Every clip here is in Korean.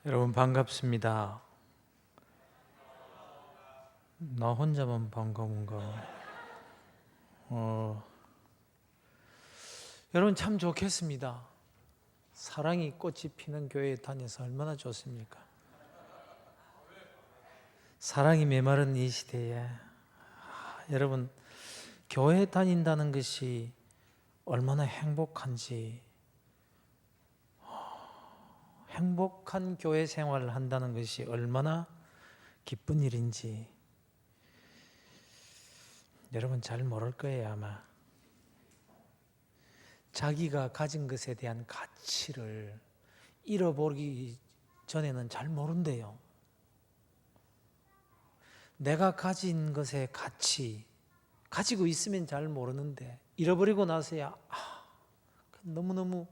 여러분 반갑습니다. 나 혼자만 반가운가? 여러분 참 좋겠습니다. 사랑이 꽃이 피는 교회에 다녀서 얼마나 좋습니까? 사랑이 메마른 이 시대에 여러분 교회 다닌다는 것이 얼마나 행복한지, 행복한 교회 생활을 한다는 것이 얼마나 기쁜 일인지 여러분 잘 모를 거예요. 아마 자기가 가진 것에 대한 가치를 잃어버리기 전에는 잘 모른대요. 내가 가진 것의 가치 가지고 있으면 잘 모르는데 잃어버리고 나서야 너무너무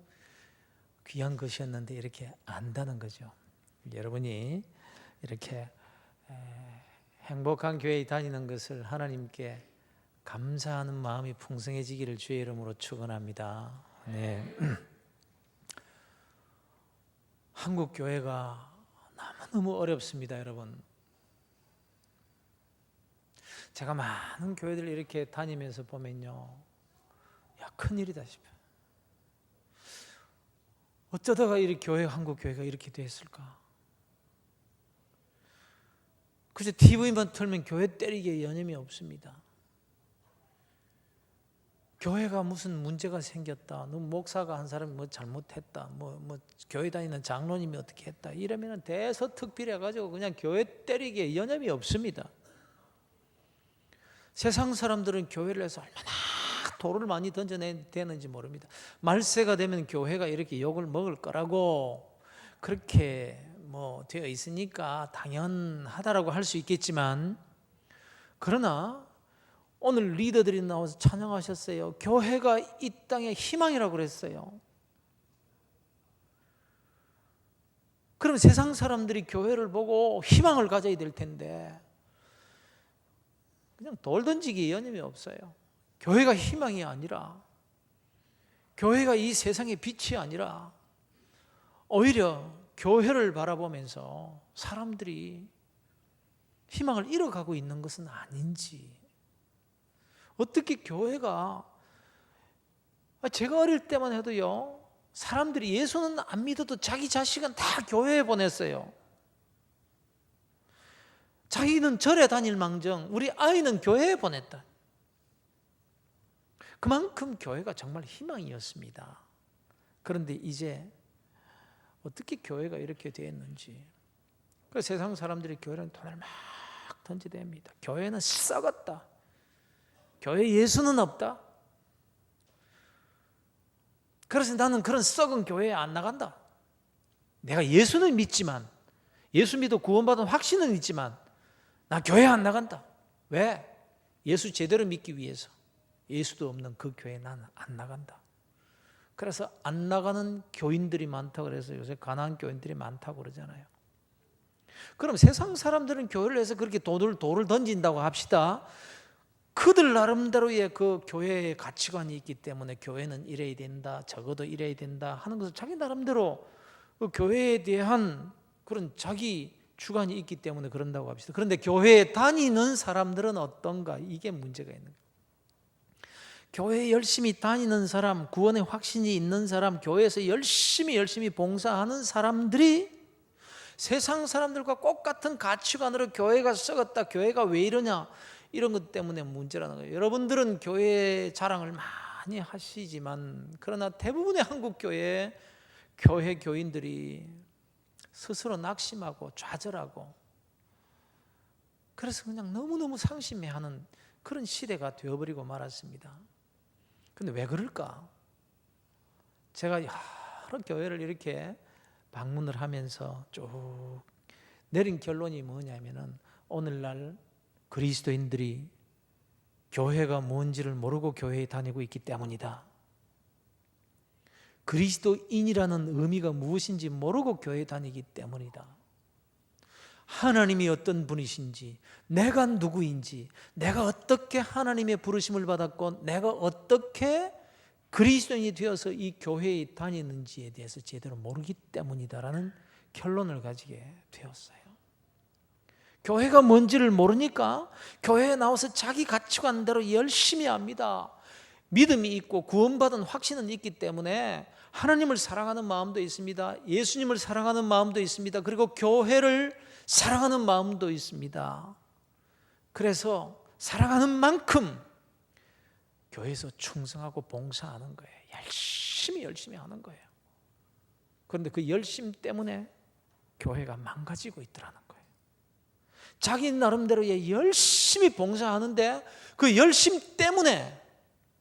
귀한 것이었는데 이렇게 안다는 거죠. 여러분이 이렇게 행복한 교회에 다니는 것을 하나님께 감사하는 마음이 풍성해지기를 주의 이름으로 축원합니다. 네. 한국 교회가 너무너무 어렵습니다, 여러분. 제가 많은 교회들 이렇게 다니면서 보면요, 큰일이다 싶어요. 어쩌다가 한국 교회가 이렇게 됐을까? 그저 TV만 틀면 교회 때리기에 여념이 없습니다. 교회가 무슨 문제가 생겼다, 목사가 한 사람이 뭐 잘못했다, 교회 다니는 장로님이 어떻게 했다, 이러면 대서특필해가지고 그냥 교회 때리기에 여념이 없습니다. 세상 사람들은 교회를 해서 얼마나 돌을 많이 던져내는지 모릅니다. 말세가 되면 교회가 이렇게 욕을 먹을 거라고 그렇게 되어 있으니까 당연하다라고 할 수 있겠지만, 그러나 오늘 리더들이 나와서 찬양하셨어요. 교회가 이 땅의 희망이라고 그랬어요. 그럼 세상 사람들이 교회를 보고 희망을 가져야 될 텐데 그냥 돌 던지기에 여념이 없어요. 교회가 희망이 아니라, 교회가 이 세상의 빛이 아니라 오히려 교회를 바라보면서 사람들이 희망을 잃어가고 있는 것은 아닌지, 어떻게 교회가, 제가 어릴 때만 해도요, 사람들이 예수는 안 믿어도 자기 자식은 다 교회에 보냈어요. 자기는 절에 다닐 망정 우리 아이는 교회에 보냈다. 그만큼 교회가 정말 희망이었습니다. 그런데 이제 어떻게 교회가 이렇게 되었는지, 그 세상 사람들이 교회는 돈을 막 던지댑니다. 교회는 썩었다, 교회 예수는 없다. 그래서 나는 그런 썩은 교회에 안 나간다. 내가 예수는 믿지만, 예수 믿어 구원받은 확신은 있지만 나 교회 안 나간다. 왜? 예수 제대로 믿기 위해서. 예수도 없는 그 교회에 나는 안 나간다. 그래서 안 나가는 교인들이 많다고 그래서 요새 가난한 교인들이 많다고 그러잖아요. 그럼 세상 사람들은 교회를 해서 그렇게 돌을 던진다고 합시다. 그들 나름대로의 그 교회의 가치관이 있기 때문에 교회는 이래야 된다, 적어도 이래야 된다 하는 것을 자기 나름대로 그 교회에 대한 그런 자기 주관이 있기 때문에 그런다고 합시다. 그런데 교회에 다니는 사람들은 어떤가? 이게 문제가 있는 거예요. 교회에 열심히 다니는 사람, 구원의 확신이 있는 사람, 교회에서 열심히 봉사하는 사람들이 세상 사람들과 똑같은 가치관으로 교회가 썩었다, 교회가 왜 이러냐, 이런 것 때문에 문제라는 거예요. 여러분들은 교회 자랑을 많이 하시지만, 그러나 대부분의 한국 교회 교인들이 스스로 낙심하고 좌절하고, 그래서 그냥 너무너무 상심해하는 그런 시대가 되어버리고 말았습니다. 근데 왜 그럴까? 제가 여러 교회를 이렇게 방문을 하면서 쭉 내린 결론이 뭐냐면은, 오늘날 그리스도인들이 교회가 뭔지를 모르고 교회에 다니고 있기 때문이다. 그리스도인이라는 의미가 무엇인지 모르고 교회에 다니기 때문이다. 하나님이 어떤 분이신지, 내가 누구인지, 내가 어떻게 하나님의 부르심을 받았고 내가 어떻게 그리스도인이 되어서 이 교회에 다니는지에 대해서 제대로 모르기 때문이다라는 결론을 가지게 되었어요. 교회가 뭔지를 모르니까 교회에 나와서 자기 가치관대로 열심히 합니다. 믿음이 있고 구원받은 확신은 있기 때문에 하나님을 사랑하는 마음도 있습니다. 예수님을 사랑하는 마음도 있습니다. 그리고 교회를 사랑하는 마음도 있습니다. 그래서 사랑하는 만큼 교회에서 충성하고 봉사하는 거예요. 열심히 하는 거예요. 그런데 그 열심 때문에 교회가 망가지고 있더라는 거예요. 자기 나름대로 열심히 봉사하는데 그 열심 때문에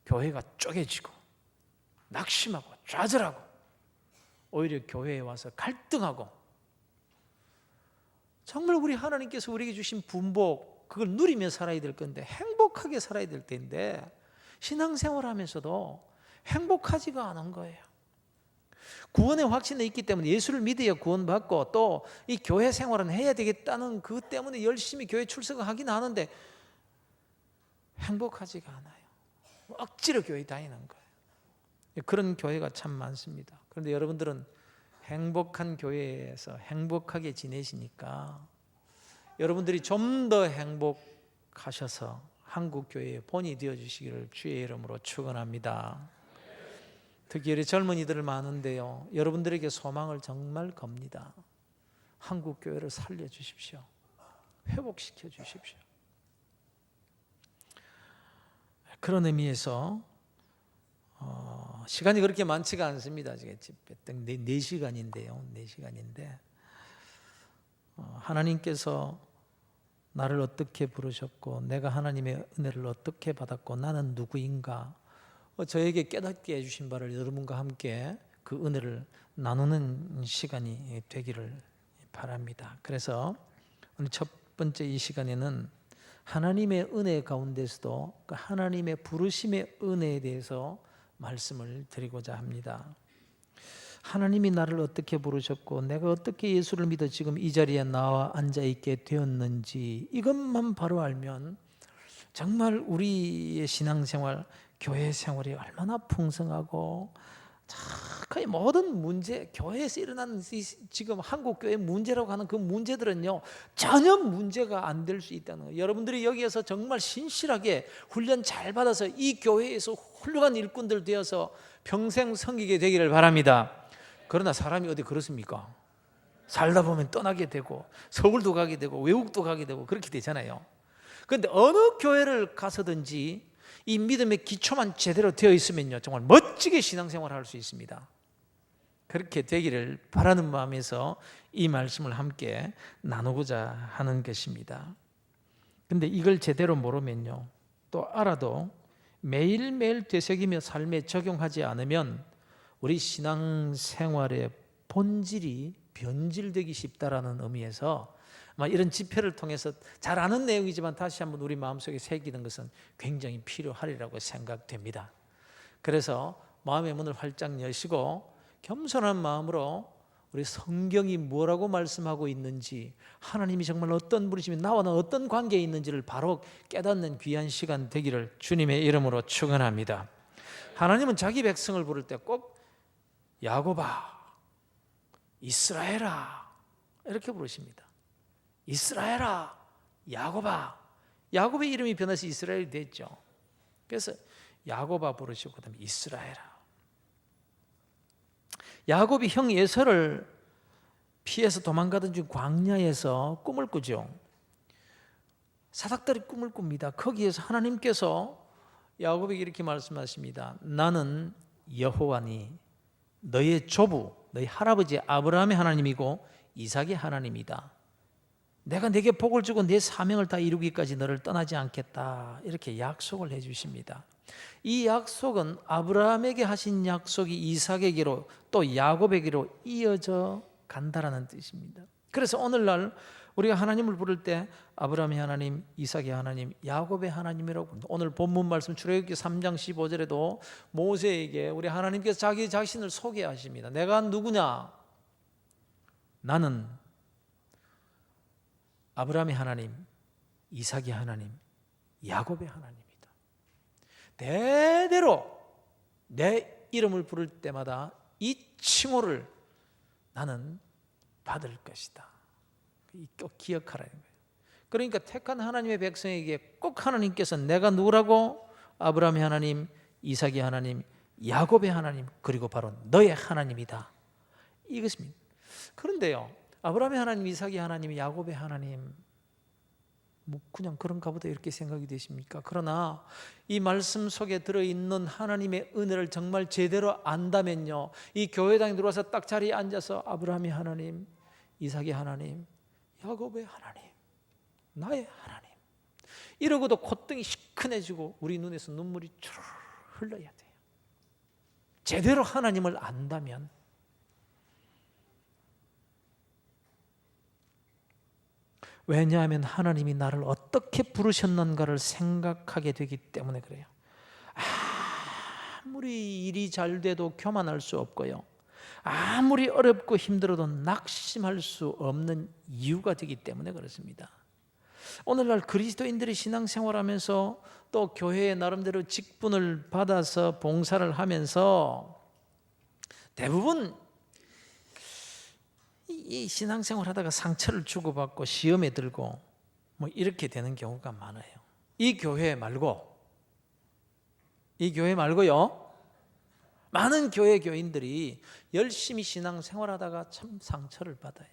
교회가 쪼개지고 낙심하고 좌절하고 오히려 교회에 와서 갈등하고, 정말 우리 하나님께서 우리에게 주신 분복 그걸 누리며 살아야 될 건데, 행복하게 살아야 될 텐데 신앙생활하면서도 행복하지가 않은 거예요. 구원의 확신이 있기 때문에 예수를 믿어야 구원받고 또 이 교회 생활은 해야 되겠다는 그 때문에 열심히 교회 출석을 하긴 하는데 행복하지가 않아요. 억지로 교회 다니는 거예요. 그런 교회가 참 많습니다. 그런데 여러분들은 행복한 교회에서 행복하게 지내시니까 여러분들이 좀 더 행복하셔서 한국 교회의 본이 되어 주시기를 주의 이름으로 축원합니다. 특히 우리 젊은이들 많은데요, 여러분들에게 소망을 정말 겁니다. 한국 교회를 살려 주십시오. 회복시켜 주십시오. 그런 의미에서 시간이 그렇게 많지가 않습니다. 지금 4시간인데요. 4시간인데 하나님께서 나를 어떻게 부르셨고 내가 하나님의 은혜를 어떻게 받았고 나는 누구인가, 저에게 깨닫게 해주신 바를 여러분과 함께 그 은혜를 나누는 시간이 되기를 바랍니다. 그래서 오늘 첫 번째 이 시간에는 하나님의 은혜 가운데서도 그 하나님의 부르심의 은혜에 대해서 말씀을 드리고자 합니다. 하나님이 나를 어떻게 부르셨고 내가 어떻게 예수를 믿어 지금 이 자리에 나와 앉아있게 되었는지, 이것만 바로 알면 정말 우리의 신앙생활, 교회 생활이 얼마나 풍성하고 거의 모든 문제, 교회에서 일어나는 지금 한국 교회 문제라고 하는 그 문제들은요 전혀 문제가 안 될 수 있다는 거예요. 여러분들이 여기에서 정말 신실하게 훈련 잘 받아서 이 교회에서 훌륭한 일꾼들 되어서 평생 섬기게 되기를 바랍니다. 그러나 사람이 어디 그렇습니까? 살다 보면 떠나게 되고 서울도 가게 되고 외국도 가게 되고 그렇게 되잖아요. 그런데 어느 교회를 가서든지 이 믿음의 기초만 제대로 되어 있으면요 정말 멋지게 신앙생활을 할 수 있습니다. 그렇게 되기를 바라는 마음에서 이 말씀을 함께 나누고자 하는 것입니다. 그런데 이걸 제대로 모르면요, 또 알아도 매일매일 되새기며 삶에 적용하지 않으면 우리 신앙생활의 본질이 변질되기 쉽다라는 의미에서 이런 집회를 통해서 잘 아는 내용이지만 다시 한번 우리 마음속에 새기는 것은 굉장히 필요하리라고 생각됩니다. 그래서 마음의 문을 활짝 여시고 겸손한 마음으로 우리 성경이 뭐라고 말씀하고 있는지, 하나님이 정말 어떤 분이시며 나와는 어떤 관계에 있는지를 바로 깨닫는 귀한 시간 되기를 주님의 이름으로 축원합니다. 하나님은 자기 백성을 부를 때 꼭 야곱아, 이스라엘아 이렇게 부르십니다. 이스라엘아, 야곱아. 야곱의 이름이 변해서 이스라엘이 됐죠. 그래서 야곱아 부르시고 그다음에 이스라엘아. 야곱이 형 에서를 피해서 도망가던 중 광야에서 꿈을 꾸죠. 사닥다리 꿈을 꿉니다. 거기에서 하나님께서 야곱에게 이렇게 말씀하십니다. 나는 여호와니 너의 조부, 너희 할아버지 아브라함의 하나님이고 이삭의 하나님이다. 내가 네게 복을 주고 네 사명을 다 이루기까지 너를 떠나지 않겠다. 이렇게 약속을 해 주십니다. 이 약속은 아브라함에게 하신 약속이 이삭에게로 또 야곱에게로 이어져 간다라는 뜻입니다. 그래서 오늘날 우리가 하나님을 부를 때 아브라함의 하나님, 이삭의 하나님, 야곱의 하나님이라고 부릅니다. 오늘 본문 말씀 출애굽기 3장 15절에도 모세에게 우리 하나님께서 자기 자신을 소개하십니다. 내가 누구냐? 나는 아브라함의 하나님, 이삭의 하나님, 야곱의 하나님이다. 대대로 내 이름을 부를 때마다 이 칭호를 나는 받을 것이다. 꼭 기억하라는 거예요. 그러니까 택한 하나님의 백성에게 꼭 하나님께서 내가 누구라고? 아브라함의 하나님, 이삭의 하나님, 야곱의 하나님, 그리고 바로 너의 하나님이다, 이것입니다. 그런데요, 아브라함의 하나님, 이삭의 하나님, 야곱의 하나님, 뭐 그냥 그런가 보다 이렇게 생각이 되십니까? 그러나 이 말씀 속에 들어있는 하나님의 은혜를 정말 제대로 안다면요, 이 교회당에 들어와서 딱 자리에 앉아서 아브라함의 하나님, 이삭의 하나님, 야곱의 하나님, 나의 하나님, 이러고도 콧등이 시큰해지고 우리 눈에서 눈물이 주르르 흘러야 돼요. 제대로 하나님을 안다면. 왜냐하면 하나님이 나를 어떻게 부르셨는가를 생각하게 되기 때문에 그래요. 아무리 일이 잘 돼도 교만할 수 없고요, 아무리 어렵고 힘들어도 낙심할 수 없는 이유가 되기 때문에 그렇습니다. 오늘날 그리스도인들이 신앙생활하면서 또 교회에 나름대로 직분을 받아서 봉사를 하면서 대부분 이 신앙생활 하다가 상처를 주고받고 시험에 들고 뭐 이렇게 되는 경우가 많아요. 이 교회 말고요, 많은 교회 교인들이 열심히 신앙생활하다가 참 상처를 받아요.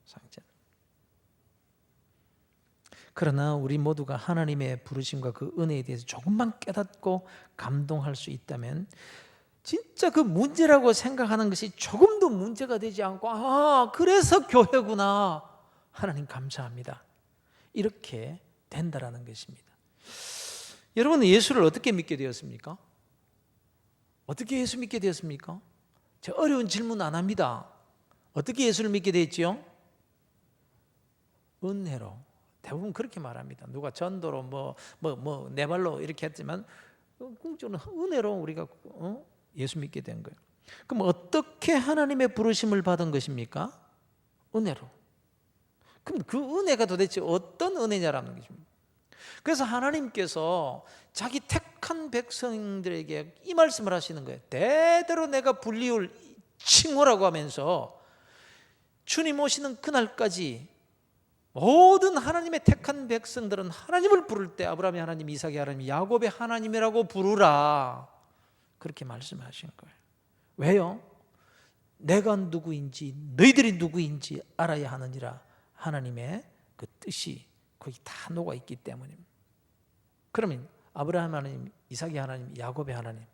상처. 그러나 우리 모두가 하나님의 부르심과 그 은혜에 대해서 조금만 깨닫고 감동할 수 있다면 진짜 그 문제라고 생각하는 것이 조금도 문제가 되지 않고, 그래서 교회구나, 하나님 감사합니다, 이렇게 된다라는 것입니다. 여러분은 예수를 어떻게 믿게 되었습니까? 어떻게 예수 믿게 되었습니까? 저 어려운 질문 안 합니다. 어떻게 예수를 믿게 됐지요? 은혜로. 대부분 그렇게 말합니다. 누가 전도로 내 발로 이렇게 했지만 궁극적으로 은혜로 우리가 예수 믿게 된 거예요. 그럼 어떻게 하나님의 부르심을 받은 것입니까? 은혜로. 그럼 그 은혜가 도대체 어떤 은혜냐라는 것입니다. 그래서 하나님께서 자기 택한 백성들에게 이 말씀을 하시는 거예요. 대대로 내가 불리울 칭호라고 하면서 주님 오시는 그날까지 모든 하나님의 택한 백성들은 하나님을 부를 때 아브라함의 하나님, 이삭의 하나님, 야곱의 하나님이라고 부르라, 그렇게 말씀하신 거예요. 왜요? 내가 누구인지 너희들이 누구인지 알아야 하느니라, 하나님의 그 뜻이 거기 다 녹아 있기 때문입니다. 그러면 아브라함 하나님, 이삭의 하나님, 야곱의 하나님,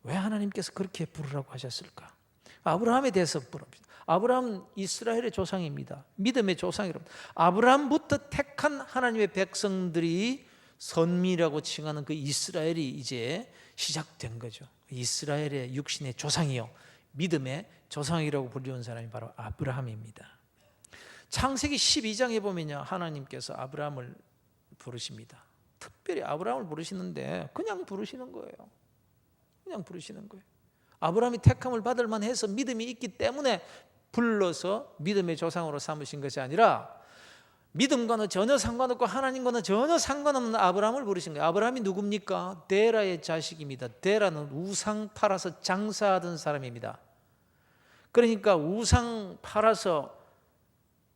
왜 하나님께서 그렇게 부르라고 하셨을까? 아브라함에 대해서 물어봅시다. 아브라함은 이스라엘의 조상입니다. 믿음의 조상이랍니다. 아브라함부터 택한 하나님의 백성들이 선미라고 칭하는 그 이스라엘이 이제 시작된 거죠. 이스라엘의 육신의 조상이요, 믿음의 조상이라고 불리는 사람이 바로 아브라함입니다. 창세기 12장에 보면요, 하나님께서 아브라함을 부르십니다. 특별히 아브라함을 부르시는데 그냥 부르시는 거예요. 그냥 부르시는 거예요. 아브라함이 택함을 받을 만해서 믿음이 있기 때문에 불러서 믿음의 조상으로 삼으신 것이 아니라 믿음과는 전혀 상관없고 하나님과는 전혀 상관없는 아브라함을 부르신 거예요. 아브라함이 누굽니까? 데라의 자식입니다. 데라는 우상 팔아서 장사하던 사람입니다. 그러니까 우상 팔아서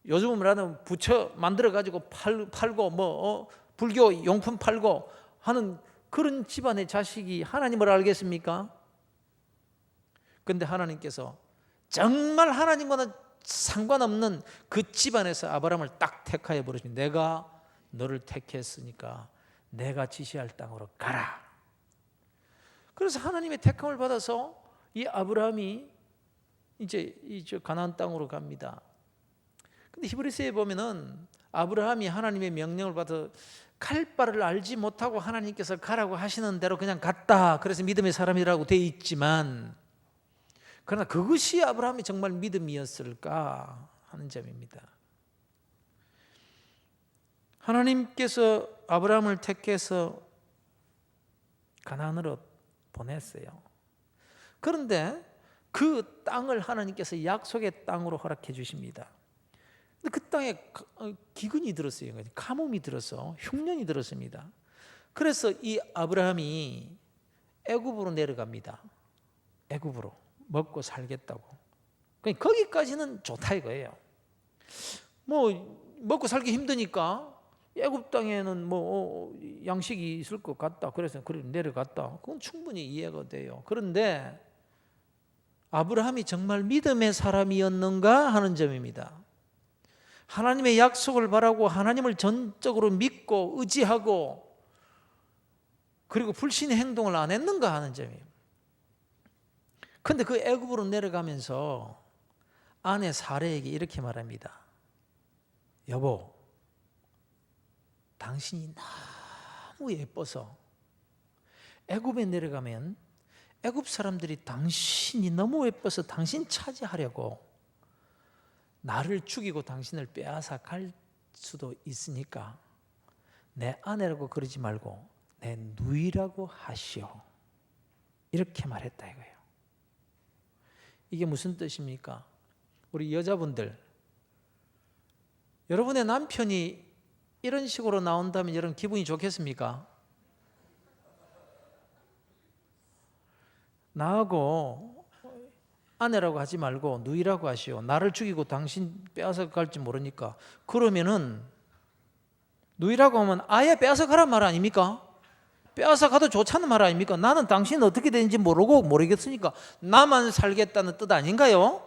요즘은 말하는 부처 만들어가지고 팔고 불교 용품 팔고 하는 그런 집안의 자식이 하나님을 알겠습니까? 그런데 하나님께서 정말 하나님과는 상관없는 그 집안에서 아브라함을 딱 택하여 부르시니 내가 너를 택했으니까 내가 지시할 땅으로 가라. 그래서 하나님의 택함을 받아서 이 아브라함이 이제 가나안 땅으로 갑니다. 근데 히브리서에 보면은 아브라함이 하나님의 명령을 받아 갈 바를 알지 못하고 하나님께서 가라고 하시는 대로 그냥 갔다, 그래서 믿음의 사람이라고 되어 있지만, 그러나 그것이 아브라함이 정말 믿음이었을까 하는 점입니다. 하나님께서 아브라함을 택해서 가나안으로 보냈어요. 그런데 그 땅을 하나님께서 약속의 땅으로 허락해 주십니다. 근데 그 땅에 기근이 들었어요. 가뭄이 들어서 흉년이 들었습니다. 그래서 이 아브라함이 애굽으로 내려갑니다. 애굽으로 먹고 살겠다고. 그러니까 거기까지는 좋다 이거예요. 뭐 먹고 살기 힘드니까 애굽 땅에는 뭐 양식이 있을 것 같다. 그래서 그래 내려갔다. 그건 충분히 이해가 돼요. 그런데 아브라함이 정말 믿음의 사람이었는가 하는 점입니다. 하나님의 약속을 바라고 하나님을 전적으로 믿고 의지하고 그리고 불신의 행동을 안 했는가 하는 점이에요. 그런데 그 애굽으로 내려가면서 아내 사레에게 이렇게 말합니다. 여보, 당신이 너무 예뻐서 애굽에 내려가면 애굽 사람들이 당신이 너무 예뻐서 당신 차지하려고 나를 죽이고 당신을 빼앗아 갈 수도 있으니까 내 아내라고 그러지 말고 내 누이라고 하시오. 이렇게 말했다 이거예요. 이게 무슨 뜻입니까? 우리 여자분들, 여러분의 남편이 이런 식으로 나온다면 여러분 기분이 좋겠습니까? 나하고 아내라고 하지 말고 누이라고 하시오. 나를 죽이고 당신 빼앗아 갈지 모르니까. 그러면은 누이라고 하면 아예 빼앗아 가란 말 아닙니까? 빼앗아 가도 좋다는 말 아닙니까? 나는 당신 어떻게 되는지 모르겠으니까 나만 살겠다는 뜻 아닌가요?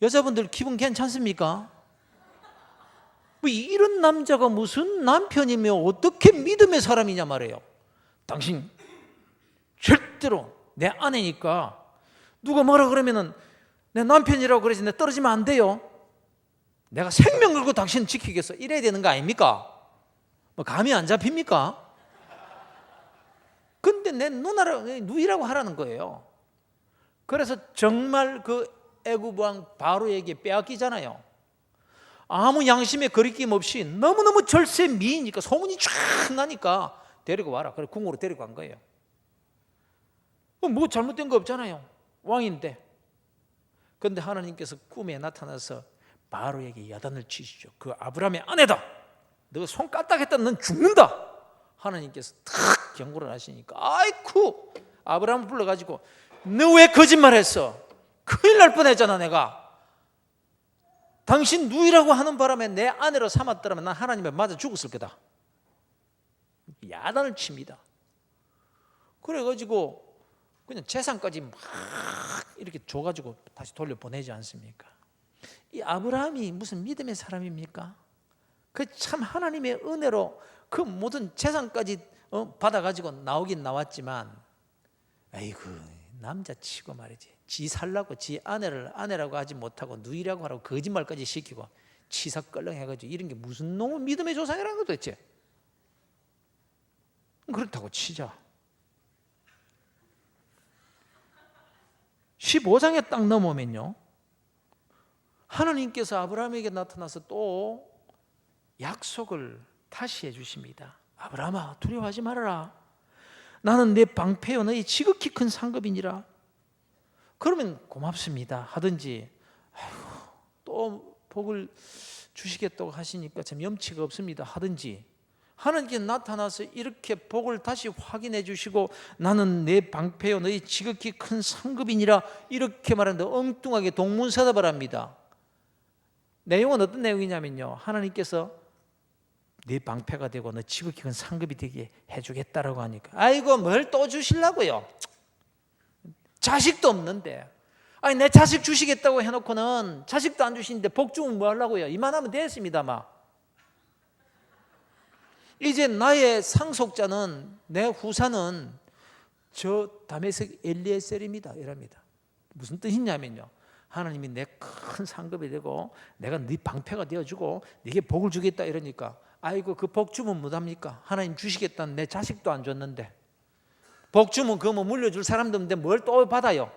여자분들 기분 괜찮습니까? 뭐 이런 남자가 무슨 남편이며 어떻게 믿음의 사람이냐 말이에요. 당신 절대로 내 아내니까 누가 뭐라 그러면은 내 남편이라고 그러지 내 떨어지면 안 돼요. 내가 생명 걸고 당신 지키겠어. 이래야 되는 거 아닙니까? 뭐 감이 안 잡힙니까? 근데 내 누이라고 하라는 거예요. 그래서 정말 그 애굽 왕 바로에게 빼앗기잖아요. 아무 양심의 거리낌 없이 너무너무 절세 미이니까 소문이 쫙 나니까 데리고 와라. 그래 궁으로 데리고 간 거예요. 뭐 잘못된 거 없잖아요. 왕인데. 그런데 하나님께서 꿈에 나타나서 바로에게 야단을 치시죠. 그 아브라함의 아내다. 너 손 까딱했다 넌 죽는다. 하나님께서 탁 경고를 하시니까 아이쿠 아브라함을 불러가지고 너 왜 거짓말했어? 큰일 날 뻔했잖아 내가. 당신 누이라고 하는 바람에 내 아내로 삼았더라면 난 하나님에 맞아 죽었을 거다. 야단을 칩니다. 그래가지고 그냥 재산까지 막 이렇게 줘가지고 다시 돌려보내지 않습니까? 이 아브라함이 무슨 믿음의 사람입니까? 그 참 하나님의 은혜로 그 모든 재산까지 받아가지고 나오긴 나왔지만 아이고 남자치고 말이지 지 살라고 지 아내를 아내라고 하지 못하고 누이라고 하라고 거짓말까지 시키고 치사 끌렁해가지고 이런 게 무슨 놈의 믿음의 조상이라는 거야 도대체. 그렇다고 치자. 15장에 딱 넘어오면요 하나님께서 아브라함에게 나타나서 또 약속을 다시 해주십니다. 아브라함아 두려워하지 말아라. 나는 내 방패요 너희 지극히 큰 상급이니라. 그러면 고맙습니다 하든지 또 복을 주시겠다고 하시니까 참 염치가 없습니다 하든지 하나님께 나타나서 이렇게 복을 다시 확인해 주시고 나는 내 방패요 너희 지극히 큰 상급이니라 이렇게 말하는데 엉뚱하게 동문서답을 합니다. 내용은 어떤 내용이냐면요 하나님께서 네 방패가 되고 너 지극히 큰 상급이 되게 해주겠다라고 하니까 아이고 뭘 또 주시려고요. 자식도 없는데 아니 내 자식 주시겠다고 해놓고는 자식도 안 주시는데 복 주면 뭐 하려고요. 이만하면 됐습니다. 막 이제 나의 상속자는 내 후사는 저 다메섹 엘리에셀입니다 이랍니다. 무슨 뜻이냐면요 하나님이 내 큰 상급이 되고 내가 네 방패가 되어주고 네게 복을 주겠다 이러니까 아이고 그 복 주면 뭐합니까? 하나님 주시겠다는 내 자식도 안 줬는데 복 주면 그거 뭐 물려줄 사람도 없는데 뭘 또 받아요.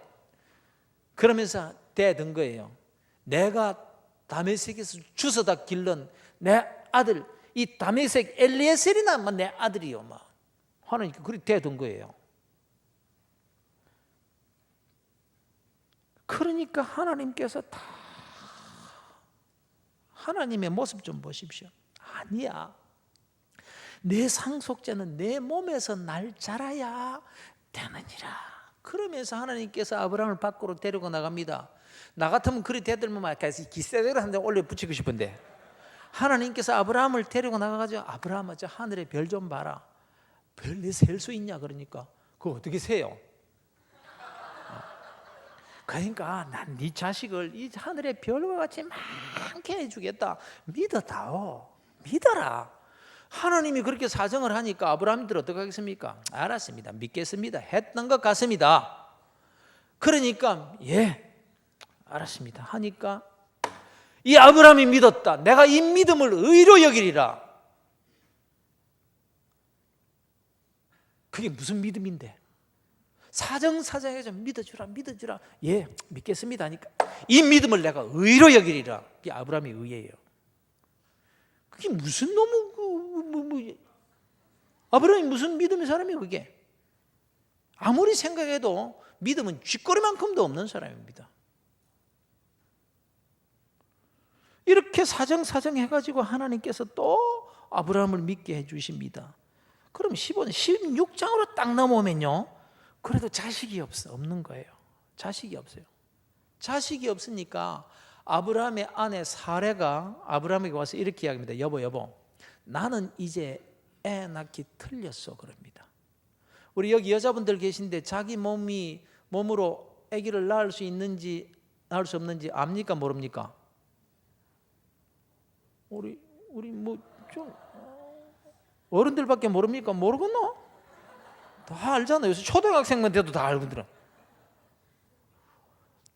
그러면서 대든 거예요. 내가 다메섹에서 주워다 길른 내 아들 이 다메섹 엘리에셀이나 내 아들이요. 막 하나님 그렇게 대든 거예요. 그러니까 하나님께서 다 하나님의 모습 좀 보십시오. 아니야. 내 상속자는 내 몸에서 날 자라야 되느니라. 그러면서 하나님께서 아브라함을 밖으로 데리고 나갑니다. 나 같으면 그리 대들면 막 기세대로 한 대 올려 붙이고 싶은데, 하나님께서 아브라함을 데리고 나가가지고 아브라함아 저 하늘의 별 좀 봐라. 별 내 셀 수 있냐 그러니까 그거 어떻게 세요? 그러니까 난 네 자식을 이 하늘의 별과 같이 많게 해주겠다. 믿어다오. 믿어라. 하나님이 그렇게 사정을 하니까 아브라함들 어떻게 하겠습니까? 알았습니다. 믿겠습니다. 했던 것 같습니다. 그러니까 예 알았습니다 하니까 이 아브라함이 믿었다. 내가 이 믿음을 의로 여기리라. 그게 무슨 믿음인데? 사정사정해서 믿어주라. 예 믿겠습니다 하니까 이 믿음을 내가 의로 여기리라. 이게 아브라함의 의예요. 그게 무슨 너무 아브라함이 무슨 믿음의 사람이에요 그게? 아무리 생각해도 믿음은 쥐꼬리만큼도 없는 사람입니다. 이렇게 사정 해가지고 하나님께서 또 아브라함을 믿게 해주십니다. 그럼 15년, 16장으로 딱 넘어오면요, 그래도 자식이 없는 거예요. 자식이 없어요. 자식이 없으니까 아브라함의 아내 사레가 아브라함에게 와서 이렇게 이야기합니다. 여보, 나는 이제 애 낳기 틀렸어 그럽니다. 우리 여기 여자분들 계신데 자기 몸으로 아기를 낳을 수 있는지 낳을 수 없는지 압니까 모릅니까? 우리 뭐 좀 어른들밖에 모릅니까? 모르겠노? 다 알잖아. 요새 초등학생만 돼도 다 알거든.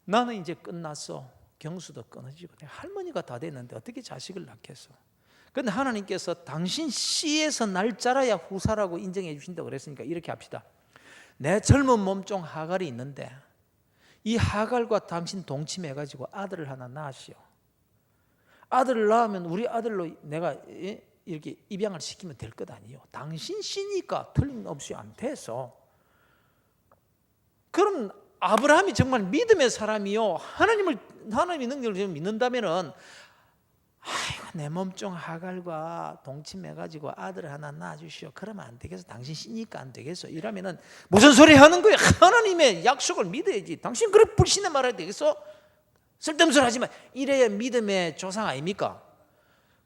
나는 이제 끝났어. 경수도 끊어지고 내 할머니가 다 됐는데 어떻게 자식을 낳겠어? 그런데 하나님께서 당신 씨에서 날 자라야 후사라고 인정해 주신다고 그랬으니까 이렇게 합시다. 내 젊은 몸종 하갈이 있는데 이 하갈과 당신 동침해가지고 아들을 하나 낳으시오. 아들을 낳으면 우리 아들로 내가 이렇게 입양을 시키면 될 것 아니에요. 당신 씨니까 틀림없이 안 돼서. 그럼 아브라함이 정말 믿음의 사람이요, 하나님의 능력을 믿는다면은 아이고 내 몸종 하갈과 동침해가지고 아들을 하나 낳아주시오. 그러면 안 되겠어. 당신 씨니까 안 되겠어. 이러면은 무슨 소리 하는 거야? 하나님의 약속을 믿어야지. 당신 그래 불신의 말해야 되겠어? 쓸데없는 소리 하지만 이래야 믿음의 조상 아닙니까?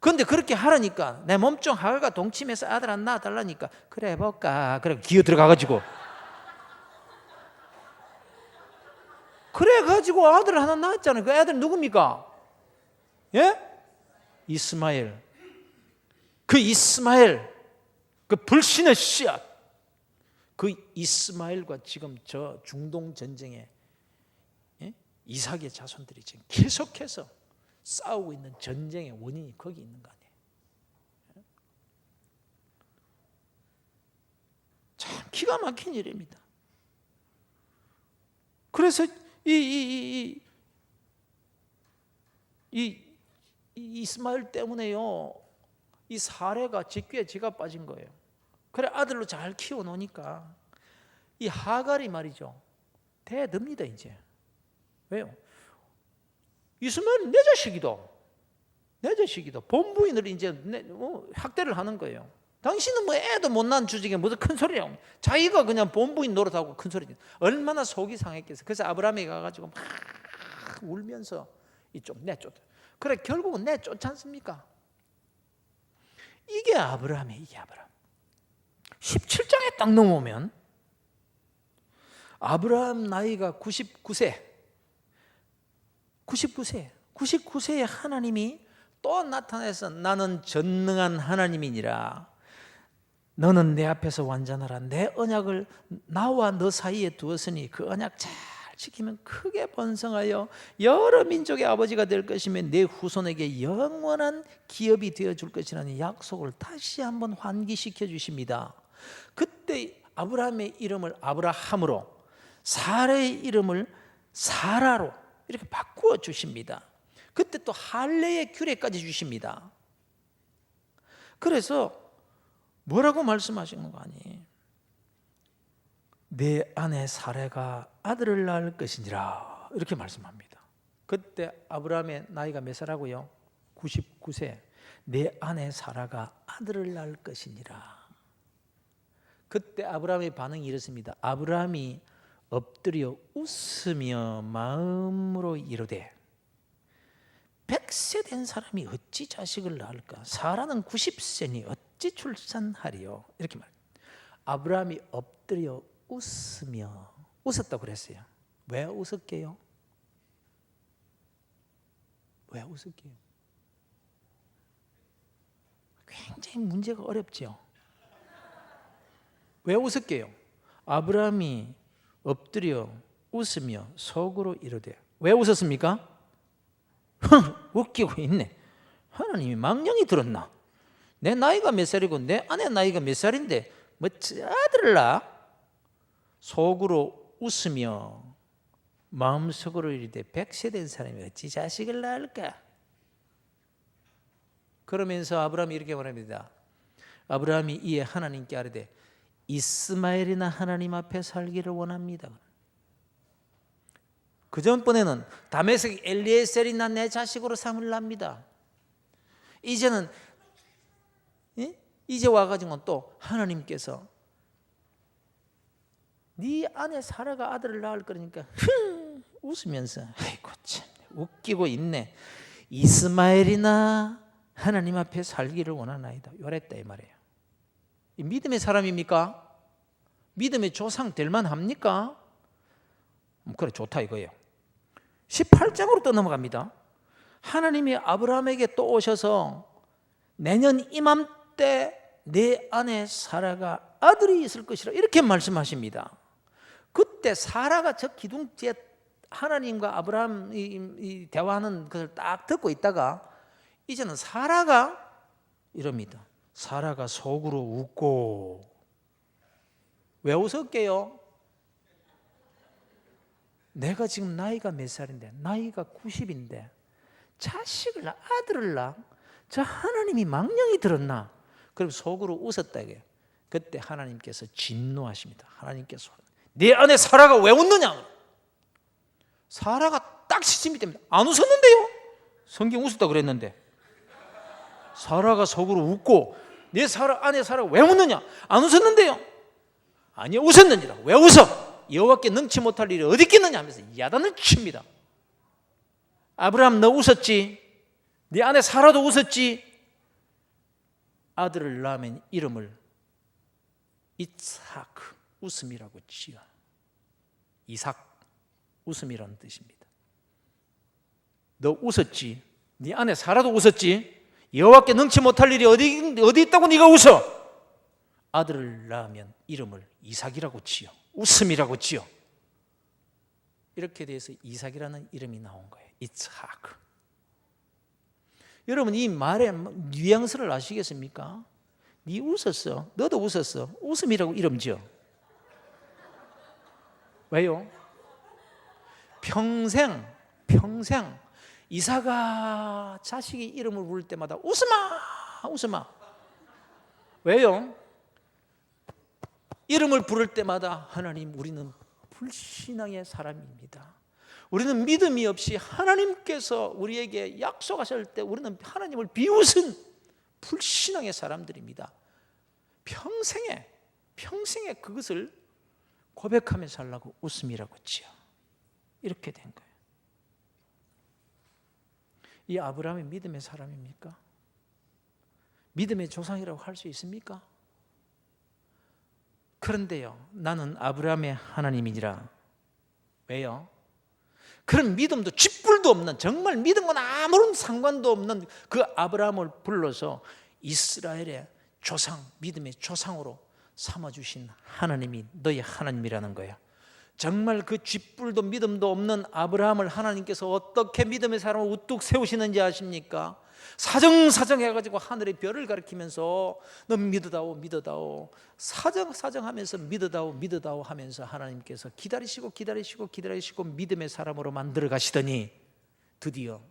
그런데 그렇게 하라니까 내 몸종 하갈과 동침해서 아들 하나 낳아달라니까 그래 해볼까? 그래 기어 들어가가지고 그래가지고 아들을 하나 낳았잖아요. 그 아들 누굽니까? 예? 이스마엘. 그 이스마엘, 그 불신의 씨앗, 그 이스마엘과 지금 저 중동 전쟁에 이삭의 자손들이 지금 계속해서 싸우고 있는 전쟁의 원인이 거기 있는 거 아니에요? 참 기가 막힌 일입니다. 그래서 이 이스마엘 때문에요, 이 사례가 직귀에 지가 빠진 거예요. 그래 아들로 잘 키워놓으니까 이 하갈이 말이죠, 대듭니다 이제. 왜요? 이스마엘은 내 자식이다. 본부인을 이제 학대를 하는 거예요. 당신은 뭐 애도 못 낳은 주제에 무슨 큰 소리야. 자기가 그냥 본부인 노릇하고 큰 소리. 얼마나 속이 상했겠어. 그래서 아브라함이 가가지고 막 울면서 이쪽 내쫓. 그래 결국은 내쫓지 않습니까? 이게 아브라함이에요. 이게 아브라함. 17장에 딱 넘어오면 아브라함 나이가 99세에 하나님이 또 나타나서 나는 전능한 하나님이니라. 너는 내 앞에서 완전하라. 내 언약을 나와 너 사이에 두었으니 그 언약 잘 지키면 크게 번성하여 여러 민족의 아버지가 될 것이며 내 후손에게 영원한 기업이 되어줄 것이라는 약속을 다시 한번 환기시켜 주십니다. 그때 아브라함의 이름을 아브라함으로, 사라의 이름을 사라로 이렇게 바꾸어 주십니다. 그때 또 할례의 규례까지 주십니다. 그래서 뭐라고 말씀하시는 거 아니에요? 내 아내 사레가 아들을 낳을 것이니라 이렇게 말씀합니다. 그때 아브라함의 나이가 몇 살하고요? 99세. 내 아내 사라가 아들을 낳을 것이니라. 그때 아브라함의 반응이 이렇습니다. 아브라함이 엎드려 웃으며 마음으로 이르되 100세 된 사람이 어찌 자식을 낳을까? 사라는 90세니 어찌 출산하리요? 이렇게 말해요. 아브라함이 엎드려 웃으며 웃었다고 그랬어요. 왜 웃었게요? 왜 웃을게요? 굉장히 문제가 어렵죠. 왜 웃을게요? 아브라함이 엎드려 웃으며 속으로 이르되 왜 웃었습니까? 웃기고 있네. 하나님이 망령이 들었나? 내 나이가 몇 살이고 내 아내 나이가 몇 살인데 뭐 아들을 낳아? 속으로 웃으며 마음속으로 이르되 100세 된 사람이 어찌 자식을 낳을까? 그러면서 아브라함이 이렇게 말합니다. 아브라함이 이에 하나님께 아뢰되 이스마엘이나 하나님 앞에 살기를 원합니다. 그 전번에는 다메섹 엘리에셀이나 내 자식으로 삼을랍니다. 이제는 이제 와가지고 또 하나님께서 네 아내 사라가 아들을 낳을 거니까 웃으면서 아이고 참 웃기고 있네. 이스마엘이나 하나님 앞에 살기를 원하나이다. 요랬다 이 말이에요. 이 믿음의 사람입니까? 믿음의 조상 될 만합니까? 그래 좋다 이거예요. 18장으로 또 넘어갑니다. 하나님이 아브라함에게 또 오셔서 내년 이맘때 내 아내 사라가 아들이 있을 것이라 이렇게 말씀하십니다. 그때 사라가 저 기둥지에 하나님과 아브라함이 대화하는 것을 딱 듣고 있다가 이제는 사라가 이럽니다. 사라가 속으로 웃고 왜 웃었게요? 내가 지금 나이가 몇 살인데 나이가 90인데 자식을 낳아 아들을 낳아 저 하나님이 망령이 들었나? 그럼 속으로 웃었다 이게. 그때 하나님께서 진노하십니다. 하나님께서 네 아내 사라가 왜 웃느냐? 사라가 딱 시침이 됩니다. 안 웃었는데요? 성경 웃었다 그랬는데 사라가 속으로 웃고 네 아내 사라가 왜 웃느냐? 안 웃었는데요? 아니요 웃었는지라. 왜 웃어? 여호와께 능치 못할 일이 어디 있겠느냐 하면서 야단을 칩니다. 아브라함 너 웃었지? 네 아내 사라도 웃었지? 아들을 낳으면 이름을 이삭 웃음이라고 지어. 이삭 웃음이라는 뜻입니다. 너 웃었지? 네 아내 사라도 웃었지? 여호와께 능치 못할 일이 어디 있다고 네가 웃어? 아들을 낳으면 이름을 이삭이라고 지어. 웃음이라고 지어. 이렇게 돼서 이삭이라는 이름이 나온 거예요. 이삭. 여러분 이 말의 뉘앙스를 아시겠습니까? 네 웃었어. 너도 웃었어. 웃음이라고 이름 지어. 왜요? 평생 이삭아 자식이 이름을 부를 때마다 웃음아. 왜요? 이름을 부를 때마다 하나님 우리는 불신앙의 사람입니다. 우리는 믿음이 없이 하나님께서 우리에게 약속하실 때 우리는 하나님을 비웃은 불신앙의 사람들입니다. 평생에 그것을 고백하며 살라고 웃음이라고 지어. 이렇게 된 거예요. 이 아브라함이 믿음의 사람입니까? 믿음의 조상이라고 할 수 있습니까? 그런데요, 나는 아브라함의 하나님이니라. 왜요? 그런 믿음도 쥐뿔도 없는, 정말 믿음과 아무런 상관도 없는 그 아브라함을 불러서 이스라엘의 조상, 믿음의 조상으로 삼아주신 하나님이 너의 하나님이라는 거예요. 정말 그 쥐뿔도 믿음도 없는 아브라함을 하나님께서 어떻게 믿음의 사람을 우뚝 세우시는지 아십니까? 사정 해가지고 하늘의 별을 가리키면서 너 믿어다오 사정하면서 믿어다오 하면서 하나님께서 기다리시고 믿음의 사람으로 만들어 가시더니 드디어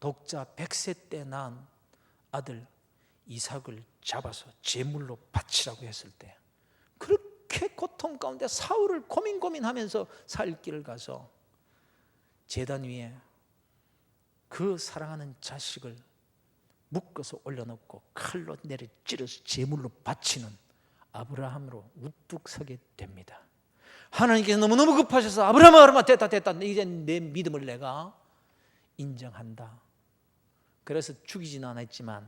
독자 100세 때 낳은 아들 이삭을 잡아서 제물로 바치라고 했을 때 그렇게 고통 가운데 사흘을 고민하면서 살 길을 가서 제단 위에 그 사랑하는 자식을 묶어서 올려놓고 칼로 내려 찔러서 제물로 바치는 아브라함으로 우뚝 서게 됩니다. 하나님께서 너무너무 급하셔서 아브라함아 됐다 이제 내 믿음을 내가 인정한다. 그래서 죽이지는 않았지만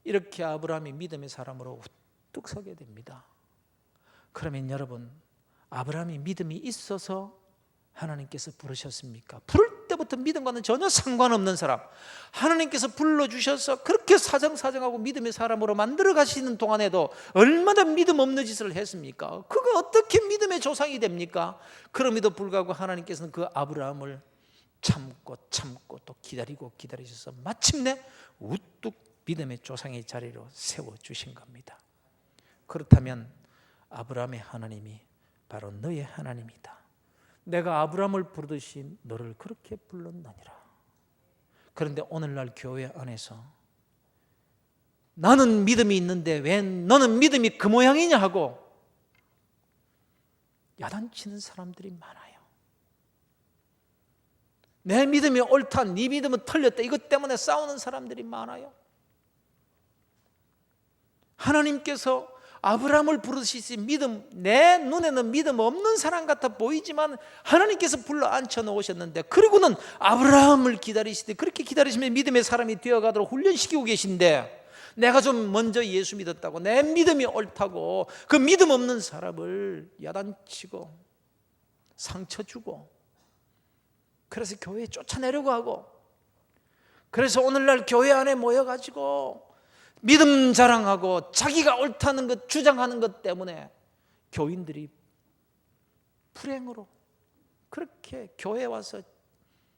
이렇게 아브라함이 믿음의 사람으로 우뚝 서게 됩니다. 그러면 여러분, 아브라함이 믿음이 있어서 하나님께서 부르셨습니까? 부를 때부터 믿음과는 전혀 상관없는 사람, 하나님께서 불러주셔서 그렇게 사정사정하고 믿음의 사람으로 만들어 가시는 동안에도 얼마나 믿음 없는 짓을 했습니까? 그가 어떻게 믿음의 조상이 됩니까? 그럼에도 불구하고 하나님께서는 그 아브라함을 참고 또 기다리셔서 마침내 우뚝 믿음의 조상의 자리로 세워주신 겁니다. 그렇다면 아브라함의 하나님이 바로 너의 하나님이다. 내가 아브라함을 부르듯이 너를 그렇게 불렀느니라. 그런데 오늘날 교회 안에서 나는 믿음이 있는데 왜 너는 믿음이 그 모양이냐 하고 야단치는 사람들이 많아요. 내 믿음이 옳다, 네 믿음은 틀렸다, 이것 때문에 싸우는 사람들이 많아요. 하나님께서 아브라함을 부르시지 믿음, 내 눈에는 믿음 없는 사람 같아 보이지만 하나님께서 불러 앉혀 놓으셨는데, 그리고는 아브라함을 기다리시되 그렇게 기다리시면 믿음의 사람이 되어가도록 훈련시키고 계신데, 내가 좀 먼저 예수 믿었다고, 내 믿음이 옳다고 그 믿음 없는 사람을 야단치고 상처 주고, 그래서 교회에 쫓아내려고 하고, 그래서 오늘날 교회 안에 모여가지고 믿음 자랑하고 자기가 옳다는 것 주장하는 것 때문에 교인들이 불행으로 그렇게 교회에 와서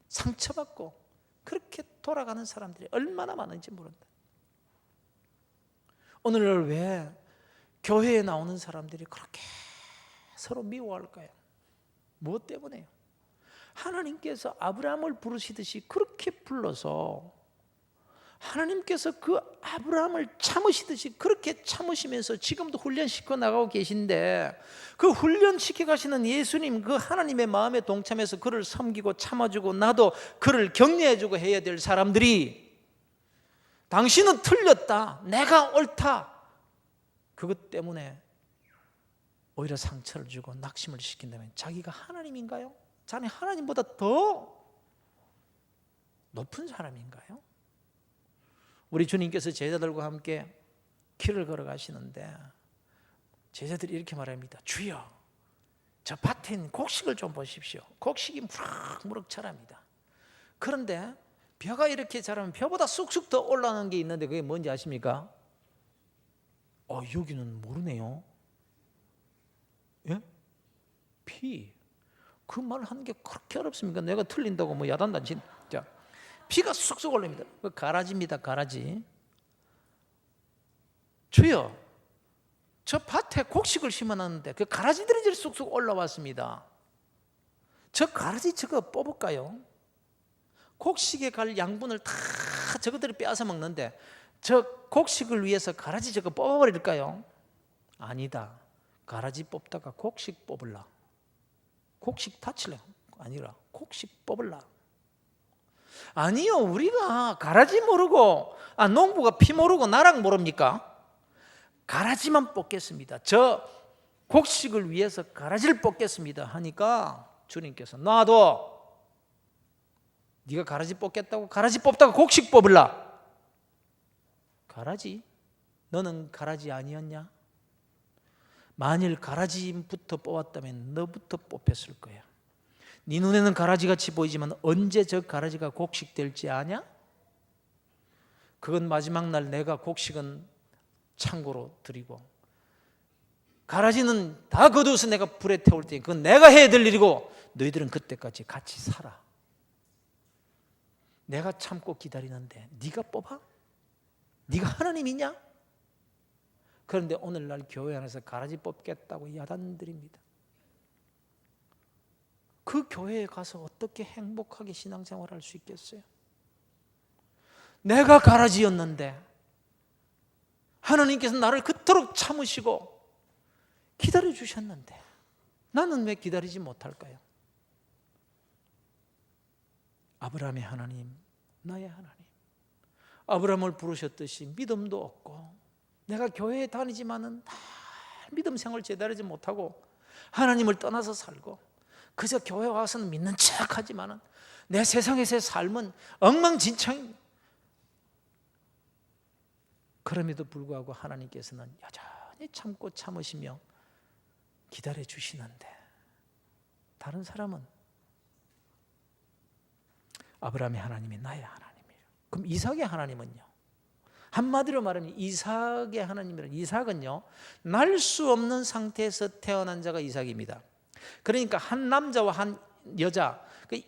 상처받고 그렇게 돌아가는 사람들이 얼마나 많은지 모른다. 오늘날 왜 교회에 나오는 사람들이 그렇게 서로 미워할까요? 무엇 때문에요? 하나님께서 아브라함을 부르시듯이 그렇게 불러서 하나님께서 그 아브라함을 참으시듯이 그렇게 참으시면서 지금도 훈련시켜 나가고 계신데, 그 훈련시켜 가시는 예수님, 그 하나님의 마음에 동참해서 그를 섬기고 참아주고 나도 그를 격려해주고 해야 될 사람들이 당신은 틀렸다, 내가 옳다, 그것 때문에 오히려 상처를 주고 낙심을 시킨다면 자기가 하나님인가요? 자네 하나님보다 더 높은 사람인가요? 우리 주님께서 제자들과 함께 길을 걸어가시는데 제자들이 이렇게 말합니다. 주여, 저 밭에 있는 곡식을 좀 보십시오. 곡식이 무럭무럭 자랍니다. 그런데 벼가 이렇게 자라면 벼보다 쑥쑥 더 올라오는 게 있는데 그게 뭔지 아십니까? 여기는 모르네요. 예? 피. 그 말 하는 게 그렇게 어렵습니까? 내가 틀린다고 뭐 야단단지. 자, 피가 쑥쑥 올립니다. 그 가라지입니다. 가라지. 주여, 저 밭에 곡식을 심어놨는데 그 가라지들이 쑥쑥 올라왔습니다. 저 가라지 저거 뽑을까요? 곡식에 갈 양분을 다 저것들이 빼앗아 먹는데 저 곡식을 위해서 가라지 저거 뽑아버릴까요? 아니다. 가라지 뽑다가 곡식 뽑을라. 곡식 다칠래? 아니라 곡식 뽑을라. 아니요, 우리가 가라지 모르고 농부가 피 모르고 나랑 모릅니까? 가라지만 뽑겠습니다. 저 곡식을 위해서 가라지를 뽑겠습니다 하니까 주님께서 놔둬. 네가 가라지 뽑겠다고 가라지 뽑다가 곡식 뽑을라. 가라지? 너는 가라지 아니었냐? 만일 가라지부터 뽑았다면 너부터 뽑혔을 거야. 네 눈에는 가라지같이 보이지만 언제 저 가라지가 곡식 될지 아냐? 그건 마지막 날 내가 곡식은 창고로 드리고 가라지는 다 거두어서 내가 불에 태울 테니 그건 내가 해야 될 일이고 너희들은 그때까지 같이 살아. 내가 참고 기다리는데 네가 뽑아? 네가 하나님이냐? 그런데 오늘날 교회 안에서 가라지 뽑겠다고 야단드립니다. 그 교회에 가서 어떻게 행복하게 신앙생활을 할 수 있겠어요? 내가 가라지였는데 하나님께서 나를 그토록 참으시고 기다려 주셨는데 나는 왜 기다리지 못할까요? 아브라함의 하나님, 나의 하나님. 아브라함을 부르셨듯이 믿음도 없고 내가 교회에 다니지만은 믿음 생활 제대로 하지 못하고 하나님을 떠나서 살고 그저 교회 와서는 믿는 척하지만은 내 세상에서의 삶은 엉망진창입니다. 그럼에도 불구하고 하나님께서는 여전히 참고 참으시며 기다려 주시는데, 다른 사람은 아브라함의 하나님이 나의 하나님이에요. 그럼 이삭의 하나님은요? 한마디로 말하면 이삭의 하나님이란, 이삭은요 날 수 없는 상태에서 태어난 자가 이삭입니다. 그러니까 한 남자와 한 여자,